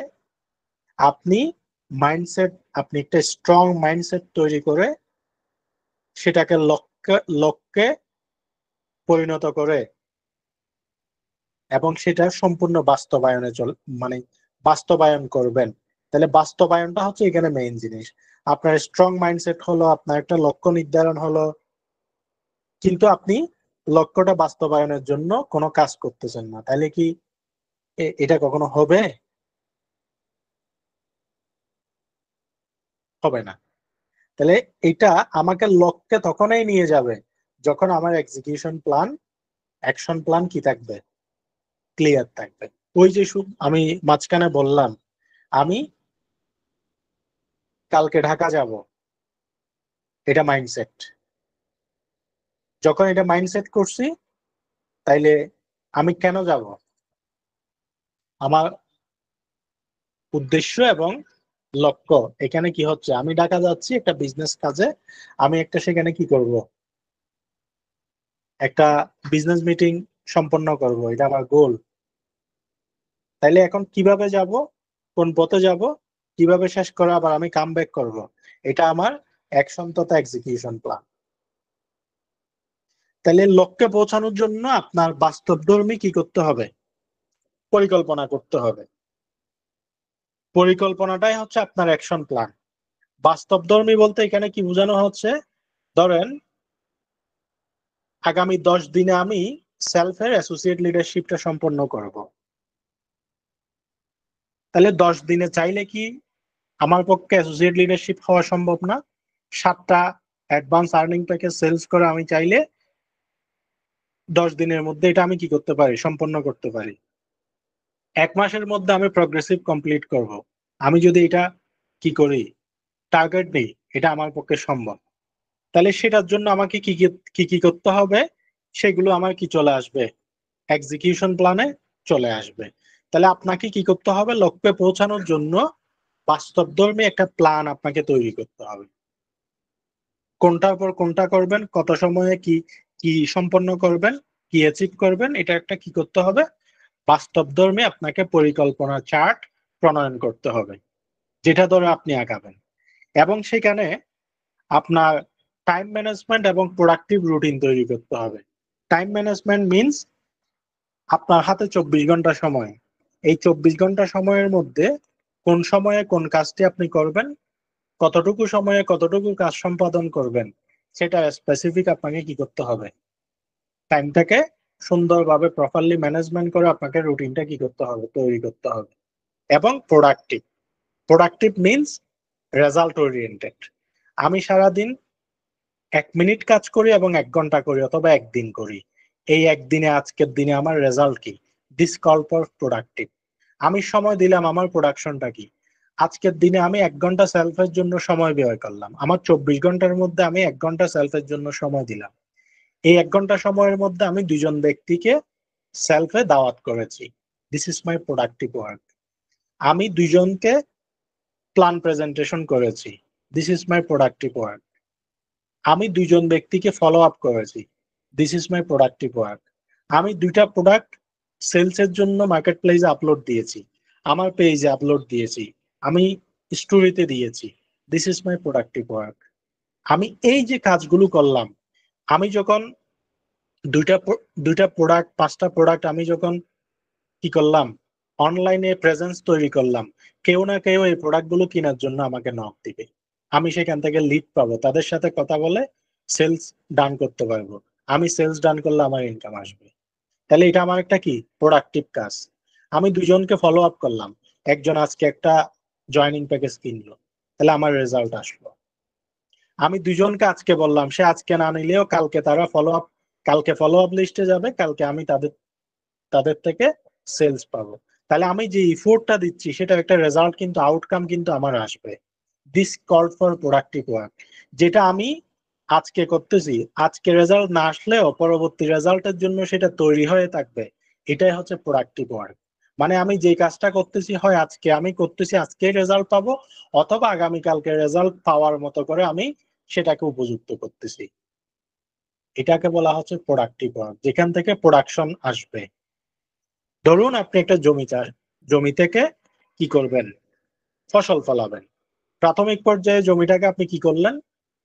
B: আপনি আপনি একটা স্ট্রং মাইন্ডসেট তৈরি করে সেটাকে লক্ষ্যে পরিণত করে এবং সেটা সম্পূর্ণ মানে বাস্তবায়ন করবেন। তাহলে বাস্তবায়নটা হচ্ছে এখানে মেইন জিনিস। আপনার স্ট্রং মাইন্ডসেট হলো, আপনার একটা লক্ষ্য নির্ধারণ হলো, কিন্তু আপনি লক্ষ্যটা বাস্তবায়নের জন্য কোনো কাজ করতেছেন না, তাহলে কি এটা কখনো হবে? হবে না। তাহলে এটা আমাকে লক্ষ্যে তখনই নিয়ে যাবে যখন আমার এক্সিকিউশন প্ল্যান, অ্যাকশন প্ল্যান কি থাকবে? ক্লিয়ার থাকবে। ওই যে আমি মাঝখানে বললাম আমি কালকে ঢাকা যাব, এটা মাইন্ডসেট। যখন এটা মাইন্ডসেট করছি, তাইলে আমি কেন যাব? আমার উদ্দেশ্য এবং লক্ষ্য এখানে কি হচ্ছে? আমি ঢাকা যাচ্ছি একটা বিজনেস কাজে, আমি একটা সেখানে কি করব? একটা বিজনেস মিটিং সম্পন্ন করব, এটা আমার গোল। তাইলে এখন কিভাবে যাব, কোন পথে যাব, কিভাবে শেষ করে আবার আমি কাম ব্যাক করবো, এটা আমার অ্যাকশন তথা এক্সিকিউশন প্ল্যান। তাহলে লক্ষ্যে পৌঁছানোর জন্য আপনার বাস্তবধর্মী কি করতে হবে? পরিকল্পনা করতে হবে। পরিকল্পনাটাই হচ্ছে আপনার অ্যাকশন প্ল্যান। বাস্তবধর্মী বলতে এখানে কি বোঝানো হচ্ছে? ধরেন আগামী 10 দিনে আমি সেলফের অ্যাসোসিয়েট লিডারশিপটা সম্পন্ন করব। তাহলে 10 দিনে চাইলে কি আমার পক্ষে অ্যাসোসিয়েট লিডারশিপ হওয়া সম্ভব না? 7টা অ্যাডভান্স আর্নিং প্যাকেজ সেলস করে আমি চাইলে 10 দিনের মধ্যে এটা আমি কি করতে পারি? সম্পন্ন করতে পারি। 1 মাসের মধ্যে আমি প্রগ্রেসিভ কমপ্লিট করব। আমি যদি এটা কি করি, টার্গেট নেই, এটা আমার পক্ষে সম্ভব। তাহলে সেটার জন্য আমাকে কি কি কি কি করতে হবে? সেগুলো আমার কি চলে আসবে? এক্সিকিউশন প্ল্যানে চলে আসবে। তাহলে আপনাকে কি করতে হবে? লক্ষ্যে পৌঁছানোর জন্য বাস্তবধর্মী একটা প্ল্যান আপনাকে তৈরি করতে হবে। কোনটার পর কোনটা করবেন, কত সময়ে কি কি সম্পন্ন করবেন, কি অ্যাচিভ করবেন, এটা একটা কি করতে হবে? বাস্তবধর্মী আপনাকে পরিকল্পনা চার্ট প্রণয়ন করতে হবে, যেটা ধরে আপনি আগাবেন। এবং সেখানে আপনার টাইম ম্যানেজমেন্ট এবং প্রোডাক্টিভ রুটিন তৈরি করতে হবে। টাইম ম্যানেজমেন্ট মিনস আপনার হাতে 24 ঘন্টা সময়। এই 24 ঘন্টা সময়ের মধ্যে কোন সময়ে কোন কাজটি আপনি করবেন, কতটুকু সময়ে কতটুকু কাজ সম্পাদন করবেন, সেটা স্পেসিফিক আপনাকে কি করতে হবে? টাইমটাকে সুন্দরভাবে প্রপারলি ম্যানেজমেন্ট করে আপনাকে রুটিনটা কি করতে হবে? তৈরি করতে হবে। এবং productive, productive means result oriented. আমি সারাদিন 1 মিনিট কাজ করি এবং 1 ঘন্টা করি অথবা একদিন করি, এই একদিনে আজকের দিনে আমার রেজাল্ট কি? This call for productive. আমি সময় দিলাম, আমার প্রোডাকশনটা কি? আজকের দিনে আমি 1 ঘন্টা সেলফের জন্য সময় ব্যয় করলাম, আমার 24 ঘন্টার মধ্যে আমি 1 ঘন্টা সেলফের জন্য সময় দিলাম। এই 1 ঘন্টা সময়ের মধ্যে আমি 2জন ব্যক্তিকে সেলফে দাওয়াত করেছি, this is my productive work. আমি 2জনকে প্ল্যান প্রেজেন্টেশন করেছি, this is my productive work. আমি 2জন ব্যক্তিকে ফলো আপ করেছি, this is my productive work. আমি 2টা প্রোডাক্ট সেলসের জন্য মার্কেট প্লেসে আপলোড দিয়েছি, আমার পেজে আপলোড দিয়েছি, আমি স্টোরিতে দিয়েছি, this is my productive work. আমি এই যে কাজগুলো করলাম, আমি যখন দুইটা প্রোডাক্ট 5টা প্রোডাক্ট আমি যখন কি করলাম, অনলাইনে প্রেজেন্স তৈরি করলাম, কেউ না কেউ এই প্রোডাক্টগুলো কেনার জন্য আমাকে নক দিবে, আমি সেখান থেকে লিড পাবো, তাদের সাথে কথা বলে সেলস ডান করতে পারবো, আমি সেলস ডান করলে আমার ইনকাম আসবে। তাহলে এটা আমার একটা কি প্রোডাক্টিভ কাজ। আমি দুজনকে ফলো আপ করলাম, একজন আজকে একটা জয়নিং প্যাকেজ কিনলো, তাহলে আমার রেজাল্ট আসলো। আমি দুজনকে আজকে বললাম, সে আজকে না নিলেও কালকে তারা কালকে ফলো আপ লিস্টে যাবে, কালকে আমি তাদের তাদের থেকে সেলস পাবো। তাহলে আমি যে ইফোর্টটা দিচ্ছি সেটা একটা রেজাল্ট কিন্তু, আউটকাম কিন্তু আমার আসবে। This call for productive work. যেটা আমি আজকে করতেছি, আজকে রেজাল্ট না আসলেও পরবর্তী রেজাল্টের জন্য সেটা তৈরি হয়ে থাকবে, এটাই হচ্ছে প্রোডাক্টিভ ওয়ার্ক। মানে আমি যে কাজটা করতেছি, হয় আজকে আমি করতেছি, আজকে রেজাল্ট পাবো, অথবা আগামীকালকে রেজাল্ট পাওয়ার মতো করে আমি সেটাকে উপযুক্ত করতেছি। এটাকে বলা হচ্ছে প্রোডাক্টিভ ওয়ার্ক, যেখান থেকে প্রোডাকশন আসবে। ধরুন আপনি একটা জমি থেকে কি করবেন, ফসল ফলাবেন। প্রাথমিক পর্যায়ে জমিটাকে আপনি কি করলেন,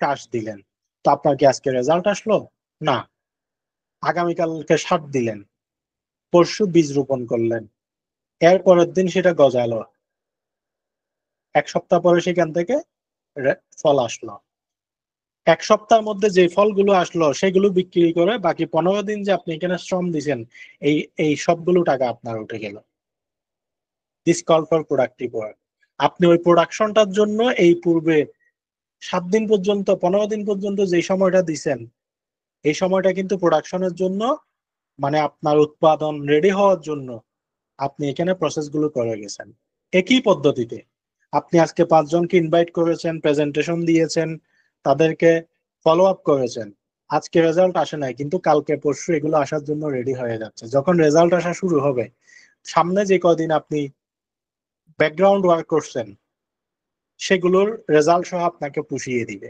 B: চাষ দিলেন। তো আপনার কি আজকে রেজাল্ট আসলো? না। আগামীকালকে সার দিলেন, পরশু বীজ রোপণ করলেন, এর পরের দিন সেটা গজালো, 1 সপ্তাহ পরে সেখান থেকে ফল আসলো। 1 সপ্তাহের মধ্যে যে ফলগুলো আসলো সেগুলো বিক্রি করে বাকি 15 দিন যে আপনি এখানে শ্রম দিয়েছেন, এই এই সবগুলো টাকা আপনার উঠে গেল। This call for productive work. আপনি ওই প্রোডাকশনটার জন্য এই পূর্বে 7 দিন পর্যন্ত, 15 দিন পর্যন্ত যে সময়টা দিছেন, এই সময়টা কিন্তু প্রোডাকশনের জন্য, মানে আপনার উৎপাদন রেডি হওয়ার জন্য আপনি এখানে প্রসেস গুলো করে গেছেন। একই পদ্ধতিতে আপনি আজকে 5 জনকে ইনভাইট করেছেন, প্রেজেন্টেশন দিয়েছেন, তাদেরকে ফলো আপ করেছেন। আজকে রেজাল্ট আসে নাই, কিন্তু কালকে পরশু এগুলো আসার জন্য রেডি হয়ে যাচ্ছে। যখন রেজাল্ট আসা শুরু হবে, সামনে যে কদিন আপনি ব্যাকগ্রাউন্ড ওয়ার্ক করছেন সেগুলোর রেজাল্ট সহ আপনাকে পুষিয়ে দিবে।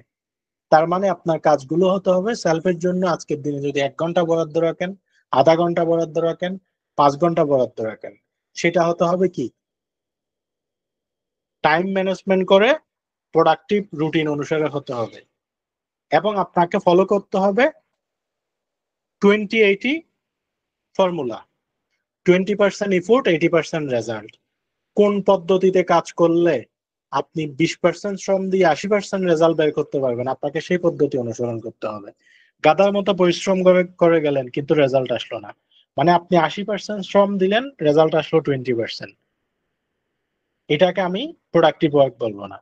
B: তার মানে আপনার কাজগুলো হতে হবে সেলফের জন্য। আজকের দিনে যদি 1 ঘন্টা বরাদ্দ রাখেন, আধা ঘন্টা বরাদ্দ রাখেন, 5 ঘন্টা বরাদ্দ রাখেন, সেটা হতে হবে কি টাইম ম্যানেজমেন্ট করে প্রোডাক্টিভ রুটিন অনুসারে হতে হবে। এবং আপনাকে ফলো করতে হবে 20-80 ফর্মুলা। 20% effort, 80% result. কোন পদ্ধতিতে কাজ করলে আপনি 20% শ্রম দিয়ে 80% রেজাল্ট বের করতে পারবেন, আপনাকে সেই পদ্ধতি অনুসরণ করতে হবে। গাধার মতো পরিশ্রম করে গেলেন কিন্তু রেজাল্ট আসলো না, মানে আপনি 80% শ্রম দিলেন, রেজাল্ট আসলো 20%। এটাকে আমি প্রোডাক্টিভ ওয়ার্ক বলবো না।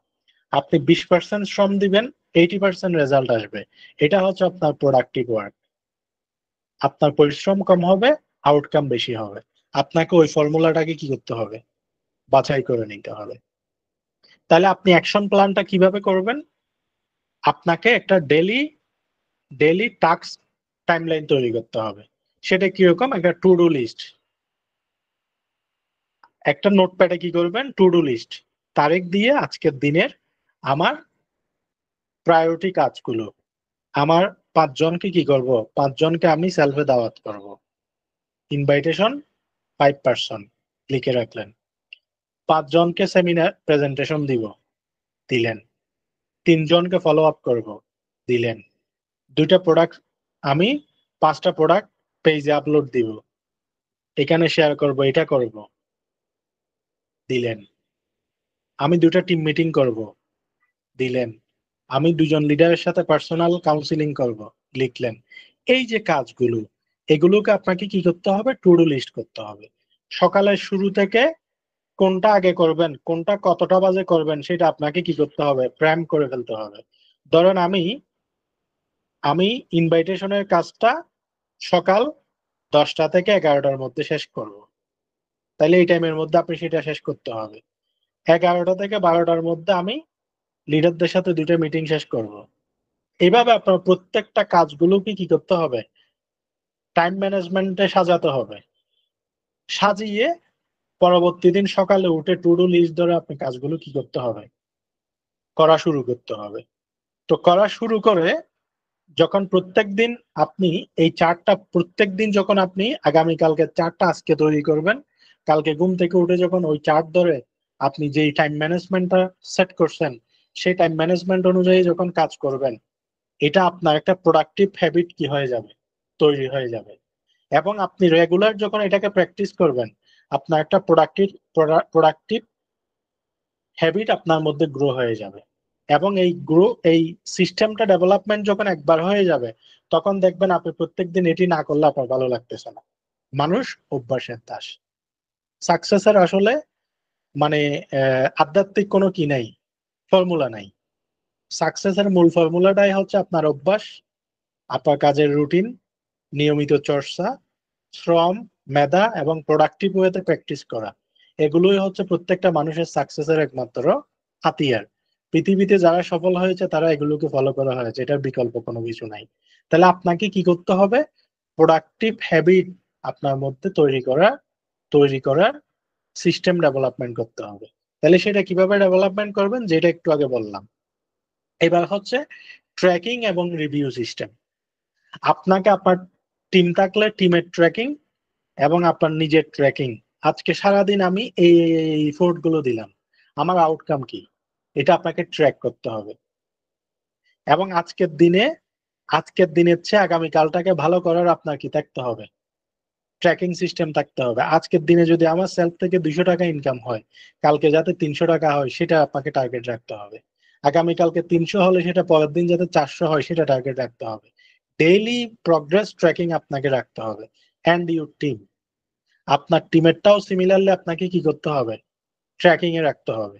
B: আপনি 20% শ্রম দিবেন, 80% রেজাল্ট আসবে, এটা হচ্ছে আপনার প্রোডাক্টিভ ওয়ার্ক। আপনার পরিশ্রম কম হবে, আউটকাম বেশি হবে। আপনাকে ওই ফর্মুলাটাকে কি করতে হবে, বাছাই করে নিতে হবে। তাহলে আপনি অ্যাকশন প্ল্যানটা কিভাবে করবেন? আপনাকে একটা ডেলি ডেলি টাস্ক টাইমলাইন তৈরি করতে হবে। সেটা কিরকম, একটা টু ডু লিস্ট। একটা নোটপ্যাডে কি করবেন, টু ডু লিস্ট, তারিখ দিয়ে আজকের দিনের আমার প্রায়োরিটি কাজগুলো, আমার 5 জনকে কি করব, 5 জনকে আমি সেলফে দাওয়াত করব, ইনভাইটেশন 5 পার্সন লিখে রাখলেন। 5 জনকে সেমিনার প্রেজেন্টেশন দিব, দিলেন। 3 জনকে ফলো আপ করব, দিলেন। 2টা প্রোডাক্ট, আমি 5টা প্রোডাক্ট পেজে আপলোড দিব, এখানে শেয়ার করব, এটা করব, দিলেন। আমি 2টা টিম মিটিং করব, দিলেন। আমি 2জন লিডারের সাথে পার্সোনাল কাউন্সিলিং করব, লিখলেন। এই যে কাজগুলো, এগুলোকে আপনাকে কি করতে হবে, টু ডু লিস্ট করতে হবে। সকালের শুরু থেকে কোনটা আগে করবেন, কোনটা কতটা বাজে করবেন, সেটা আপনাকে কি করতে হবে, প্ল্যান করে ফেলতে হবে। ধরেন আমি আমি ইনভাইটেশনের কাজটা সকাল 10টা থেকে 11টার মধ্যে শেষ করব, তাহলে এই টাইমের মধ্যে আপনি সেটা শেষ করতে হবে। 11টা থেকে 12টার মধ্যে আমি লিডারদের সাথে 2টা মিটিং শেষ করব। এইভাবে আপনার প্রত্যেকটা কাজগুলোকে কি করতে হবে, টাইম ম্যানেজমেন্টে সাজাতে হবে। সাজিয়ে পরবর্তী দিন সকালে উঠে টু ডু লিস্ট ধরে আপনি কাজগুলো কি করতে হবে, করা শুরু করতে হবে। তো করা শুরু করে যখন প্রত্যেক দিন আপনি এই চার্টটা, প্রত্যেক দিন যখন আপনি আগামীকালকে চার্টটা আজকে তৈরি করবেন, কালকে ঘুম থেকে উঠে যখন ওই চার্ট ধরে আপনি যেই টাইম ম্যানেজমেন্টটা সেট করছেন সেই টাইম ম্যানেজমেন্ট অনুযায়ী যখন কাজ করবেন, এটা আপনার একটা প্রোডাক্টিভ হ্যাবিট কি হয়ে যাবে, তৈরি হয়ে যাবে। এবং আপনি রেগুলার যখন এটাকে প্র্যাকটিস করবেন, আপনার একটা প্রোডাক্টিভ হ্যাবিট আপনার মধ্যে গ্রো হয়ে যাবে। এবং এই সিস্টেমটা ডেভেলপমেন্ট যখন একবার হয়ে যাবে, তখন দেখবেন আপনি প্রত্যেকদিন এটি না করলে আপনার ভালো লাগতেছে না। মানুষ অভ্যাসের দাস। সাকসেসের আসলে মানে আধ্যাত্মিক কোনো কি নাই, ফর্মুলা নাই। সাকসেসের মূল ফর্মুলাটাই হচ্ছে আপনার অভ্যাস, আপনার কাজের রুটিন, নিয়মিত চর্চা, শ্রম, মেধা এবং প্রোডাক্টিভ ওয়েতে প্র্যাকটিস করা। এগুলোই হচ্ছে প্রত্যেকটা মানুষের সাকসেসের একমাত্র হাতিয়ার। পৃথিবীতে যারা সফল হয়েছে তারা এগুলোকে ফলো করা হয়েছে, এটার বিকল্প কোনো কিছু নাই। তাহলে আপনাকে কি করতে হবে? প্রোডাক্টিভ হ্যাবিট আপনার মধ্যে তৈরি করার সিস্টেম ডেভেলপমেন্ট করতে হবে। তাহলে সেটা কিভাবে ডেভেলপমেন্ট করবেন, যেটা একটু আগে বললাম। এবার হচ্ছে ট্র্যাকিং এবং রিভিউ সিস্টেম। আপনাকে আপনার টিম থাকলে টিমের ট্র্যাকিং এবং আপনার নিজের ট্র্যাকিং। আজকে সারাদিন আমি এই এফোর্ট গুলো দিলাম, আমার আউটকাম কি, এটা আপনাকে ট্র্যাক করতে হবে। এবং আজকের দিনের চেয়ে আগামীকালটাকে ভালো করার আপনার কি থাকতে হবে, ট্র্যাকিং সিস্টেম থাকতে হবে। আজকের দিনে যদি আমার সেলফ থেকে 200 টাকা ইনকাম হয়, কালকে যাতে 300 টাকা হয় সেটা আপনাকে টার্গেট রাখতে হবে। আগামীকালকে 300 হলে সেটা পরের দিন যাতে 400 হয় সেটা টার্গেট রাখতে হবে। ডেইলি প্রগ্রেস ট্র্যাকিং আপনাকে রাখতে হবে। অ্যান্ড ইউর টিম, আপনার টিমেরটাও সিমিলারলি আপনাকে কি করতে হবে, ট্র্যাকিং এ রাখতে হবে।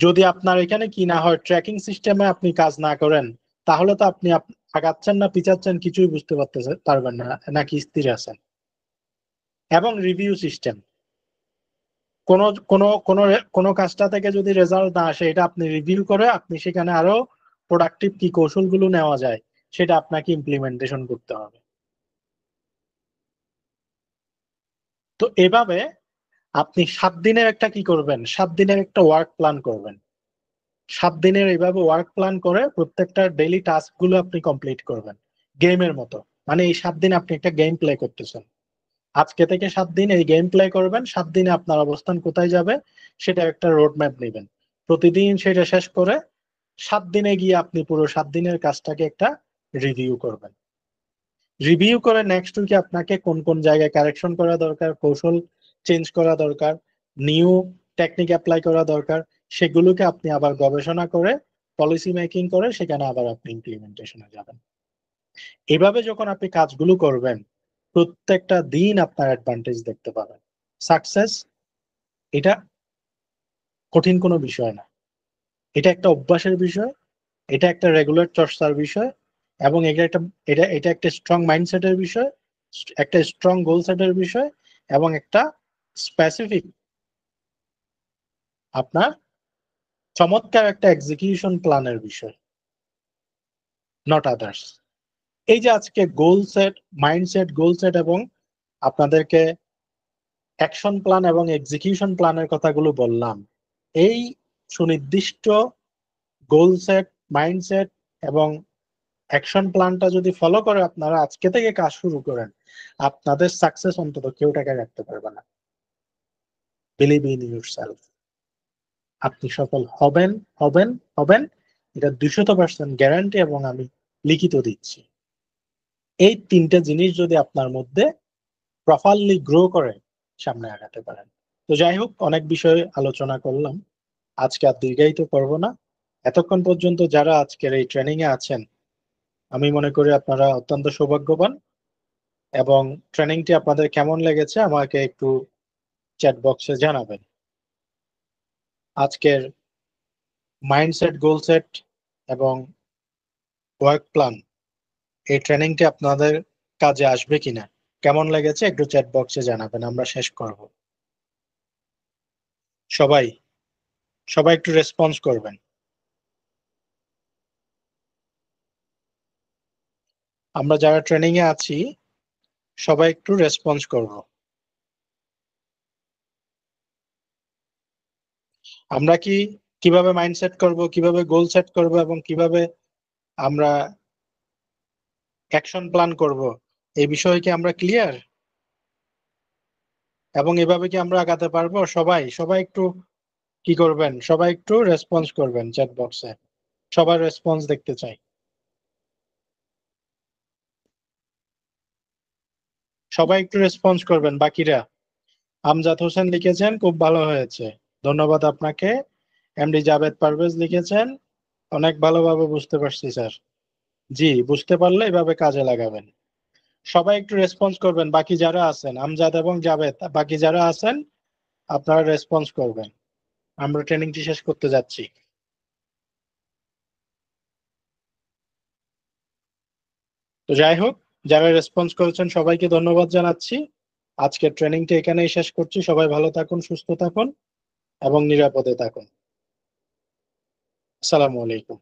B: যদি আপনার এখানে কি না হয়, ট্র্যাকিং সিস্টেমে আপনি কাজ না করেন, তাহলে তো আপনি আগাচ্ছেন না পিছাচ্ছেন কিছুই বুঝতে পারবেন না, নাকি স্থির আছেন। এবং রিভিউ সিস্টেম, কোন কোন কোন কোন কাজটা থেকে যদি রেজাল্ট না আসে, এটা আপনি রিভিউ করে আপনি সেখানে আরো প্রোডাক্টিভ কি কৌশলগুলো নেওয়া যায় সেটা আপনাকে ইমপ্লিমেন্টেশন করতে হবে। তো এভাবে আপনি 7 দিনের একটা কি করবেন, 7 দিনের একটা ওয়ার্ক প্ল্যান করবেন। 7 দিনের এইভাবে ওয়ার্ক প্ল্যান করে প্রত্যেকটা ডেইলি টাস্ক গুলো আপনি কমপ্লিট করবেন গেমের মতো। মানে এই 7 দিন আপনি একটা গেম প্লে করতেছেন। আজকে থেকে 7 দিন এই গেম প্লে করবেন, 7 দিনে আপনার অবস্থান কোথায় যাবে সেটা একটা রোড ম্যাপ নেবেন। প্রতিদিন সেটা শেষ করে 7 দিনে গিয়ে আপনি পুরো 7 দিনের কাজটাকে একটা রিভিউ করবেন। রিভিউ করে নেক্সট উইকে আপনাকে কোন কোন জায়গায় কারেকশন করা দরকার, কৌশল চেঞ্জ করা দরকার, নিউ টেকনিক অ্যাপ্লাই করা দরকার, সেগুলোকে আপনি আবার গবেষণা করে পলিসি মেকিং করে সেখানে আবার আপনি ইমপ্লিমেন্টেশনে যাবেন। এভাবে যখন আপনি কাজগুলো করবেন, প্রত্যেকটা দিন আপনার অ্যাডভান্টেজ দেখতে পাবেন। সাকসেস এটা কঠিন কোনো বিষয় না, এটা একটা অভ্যাসের বিষয়, এটা একটা রেগুলার চর্চার বিষয়, এবং এটা একটা স্ট্রং মাইন্ডসেটের বিষয়, একটা স্ট্রং গোল সেটের বিষয়, এবং একটা স্পেসিফিক আপনার চমৎকার একটা এক্সিকিউশন প্ল্যানের বিষয়, নট আদার্স। এই যে আজকে goal set, mindset, goal set এবং আপনাদেরকে অ্যাকশন প্ল্যান এবং এক্সিকিউশন প্ল্যানের কথাগুলো বললাম, এই সুনির্দিষ্ট গোল সেট, মাইন্ডসেট এবং অ্যাকশন প্ল্যানটা যদি ফলো করে আপনারা আজকে থেকে কাজ শুরু করেন, আপনাদের সাকসেস অন্তত কেউ টাকা রাখতে পারবে না। বিলিভ ইন ইউর সেলফ, আপনি সফল হবেন, হবেন, হবেন, এটা 200% গ্যারান্টি এবং আমি লিখিত দিচ্ছি। এই 3টে জিনিস যদি আপনার মধ্যে প্রপারলি গ্রো করে সামনে আগাতে পারেন। তো যাই হোক, অনেক বিষয়ে আলোচনা করলাম, আজকে আর দীর্ঘায়িত করব না। এতক্ষণ পর্যন্ত যারা আজকের এই ট্রেনিং এ আছেন, আমি মনে করি আপনারা অত্যন্ত সৌভাগ্যবান। এবং ট্রেনিংটি আপনাদের কেমন লেগেছে আমাকে একটু চ্যাট বক্সে জানাবেন। আজকের মাইন্ডসেট, গোল সেট এবং ওয়ার্ক প্ল্যান, এই ট্রেনিংটি আপনাদের কাজে আসবে কিনা, কেমন লেগেছে একটু চ্যাট বক্সে জানাবেন। আমরা শেষ করব। সবাই সবাই একটু রেসপন্স করবেন। আমরা যারা ট্রেনিং এ আছি সবাই একটু রেসপন্স করব। আমরা কিভাবে মাইন্ডসেট করব, কিভাবে গোল সেট করব এবং কিভাবে আমরা অ্যাকশন প্ল্যান করব, এই বিষয়ে কি আমরা ক্লিয়ার? এবং এভাবে কি আমরা আগাতে পারবো? সবাই সবাই একটু কি করবেন? সবাই একটু রেসপন্স করবেন চ্যাট বক্সে। সবার রেসপন্স দেখতে চাই। সবাই একটু রেসপন্স করবেন বাকিরা। আমজাদ হোসেন লিখেছেন খুব ভালো হয়েছে, ধন্যবাদ আপনাকে। এমডি জাভেদ পারভেজ লিখেছেন অনেক ভালোভাবে বুঝতে পারছি স্যার। জি, বুঝতে পারলে এভাবে কাজে লাগাবেন। সবাই একটু রেসপন্স করবেন, বাকি যারা আছেন আমজাদ এবং জাভেদ, বাকি যারা আছেন আপনারা রেসপন্স করবেন। আমরা ট্রেনিংটি শেষ করতে যাচ্ছি। তো যাই হোক, যারা রেসপন্স করেছেন সবাইকে ধন্যবাদ জানাচ্ছি। আজকের ট্রেনিংটি এখানেই শেষ করছি। সবাই ভালো থাকুন, সুস্থ থাকুন এবং নিরাপদে থাকুন। আসসালামু আলাইকুম।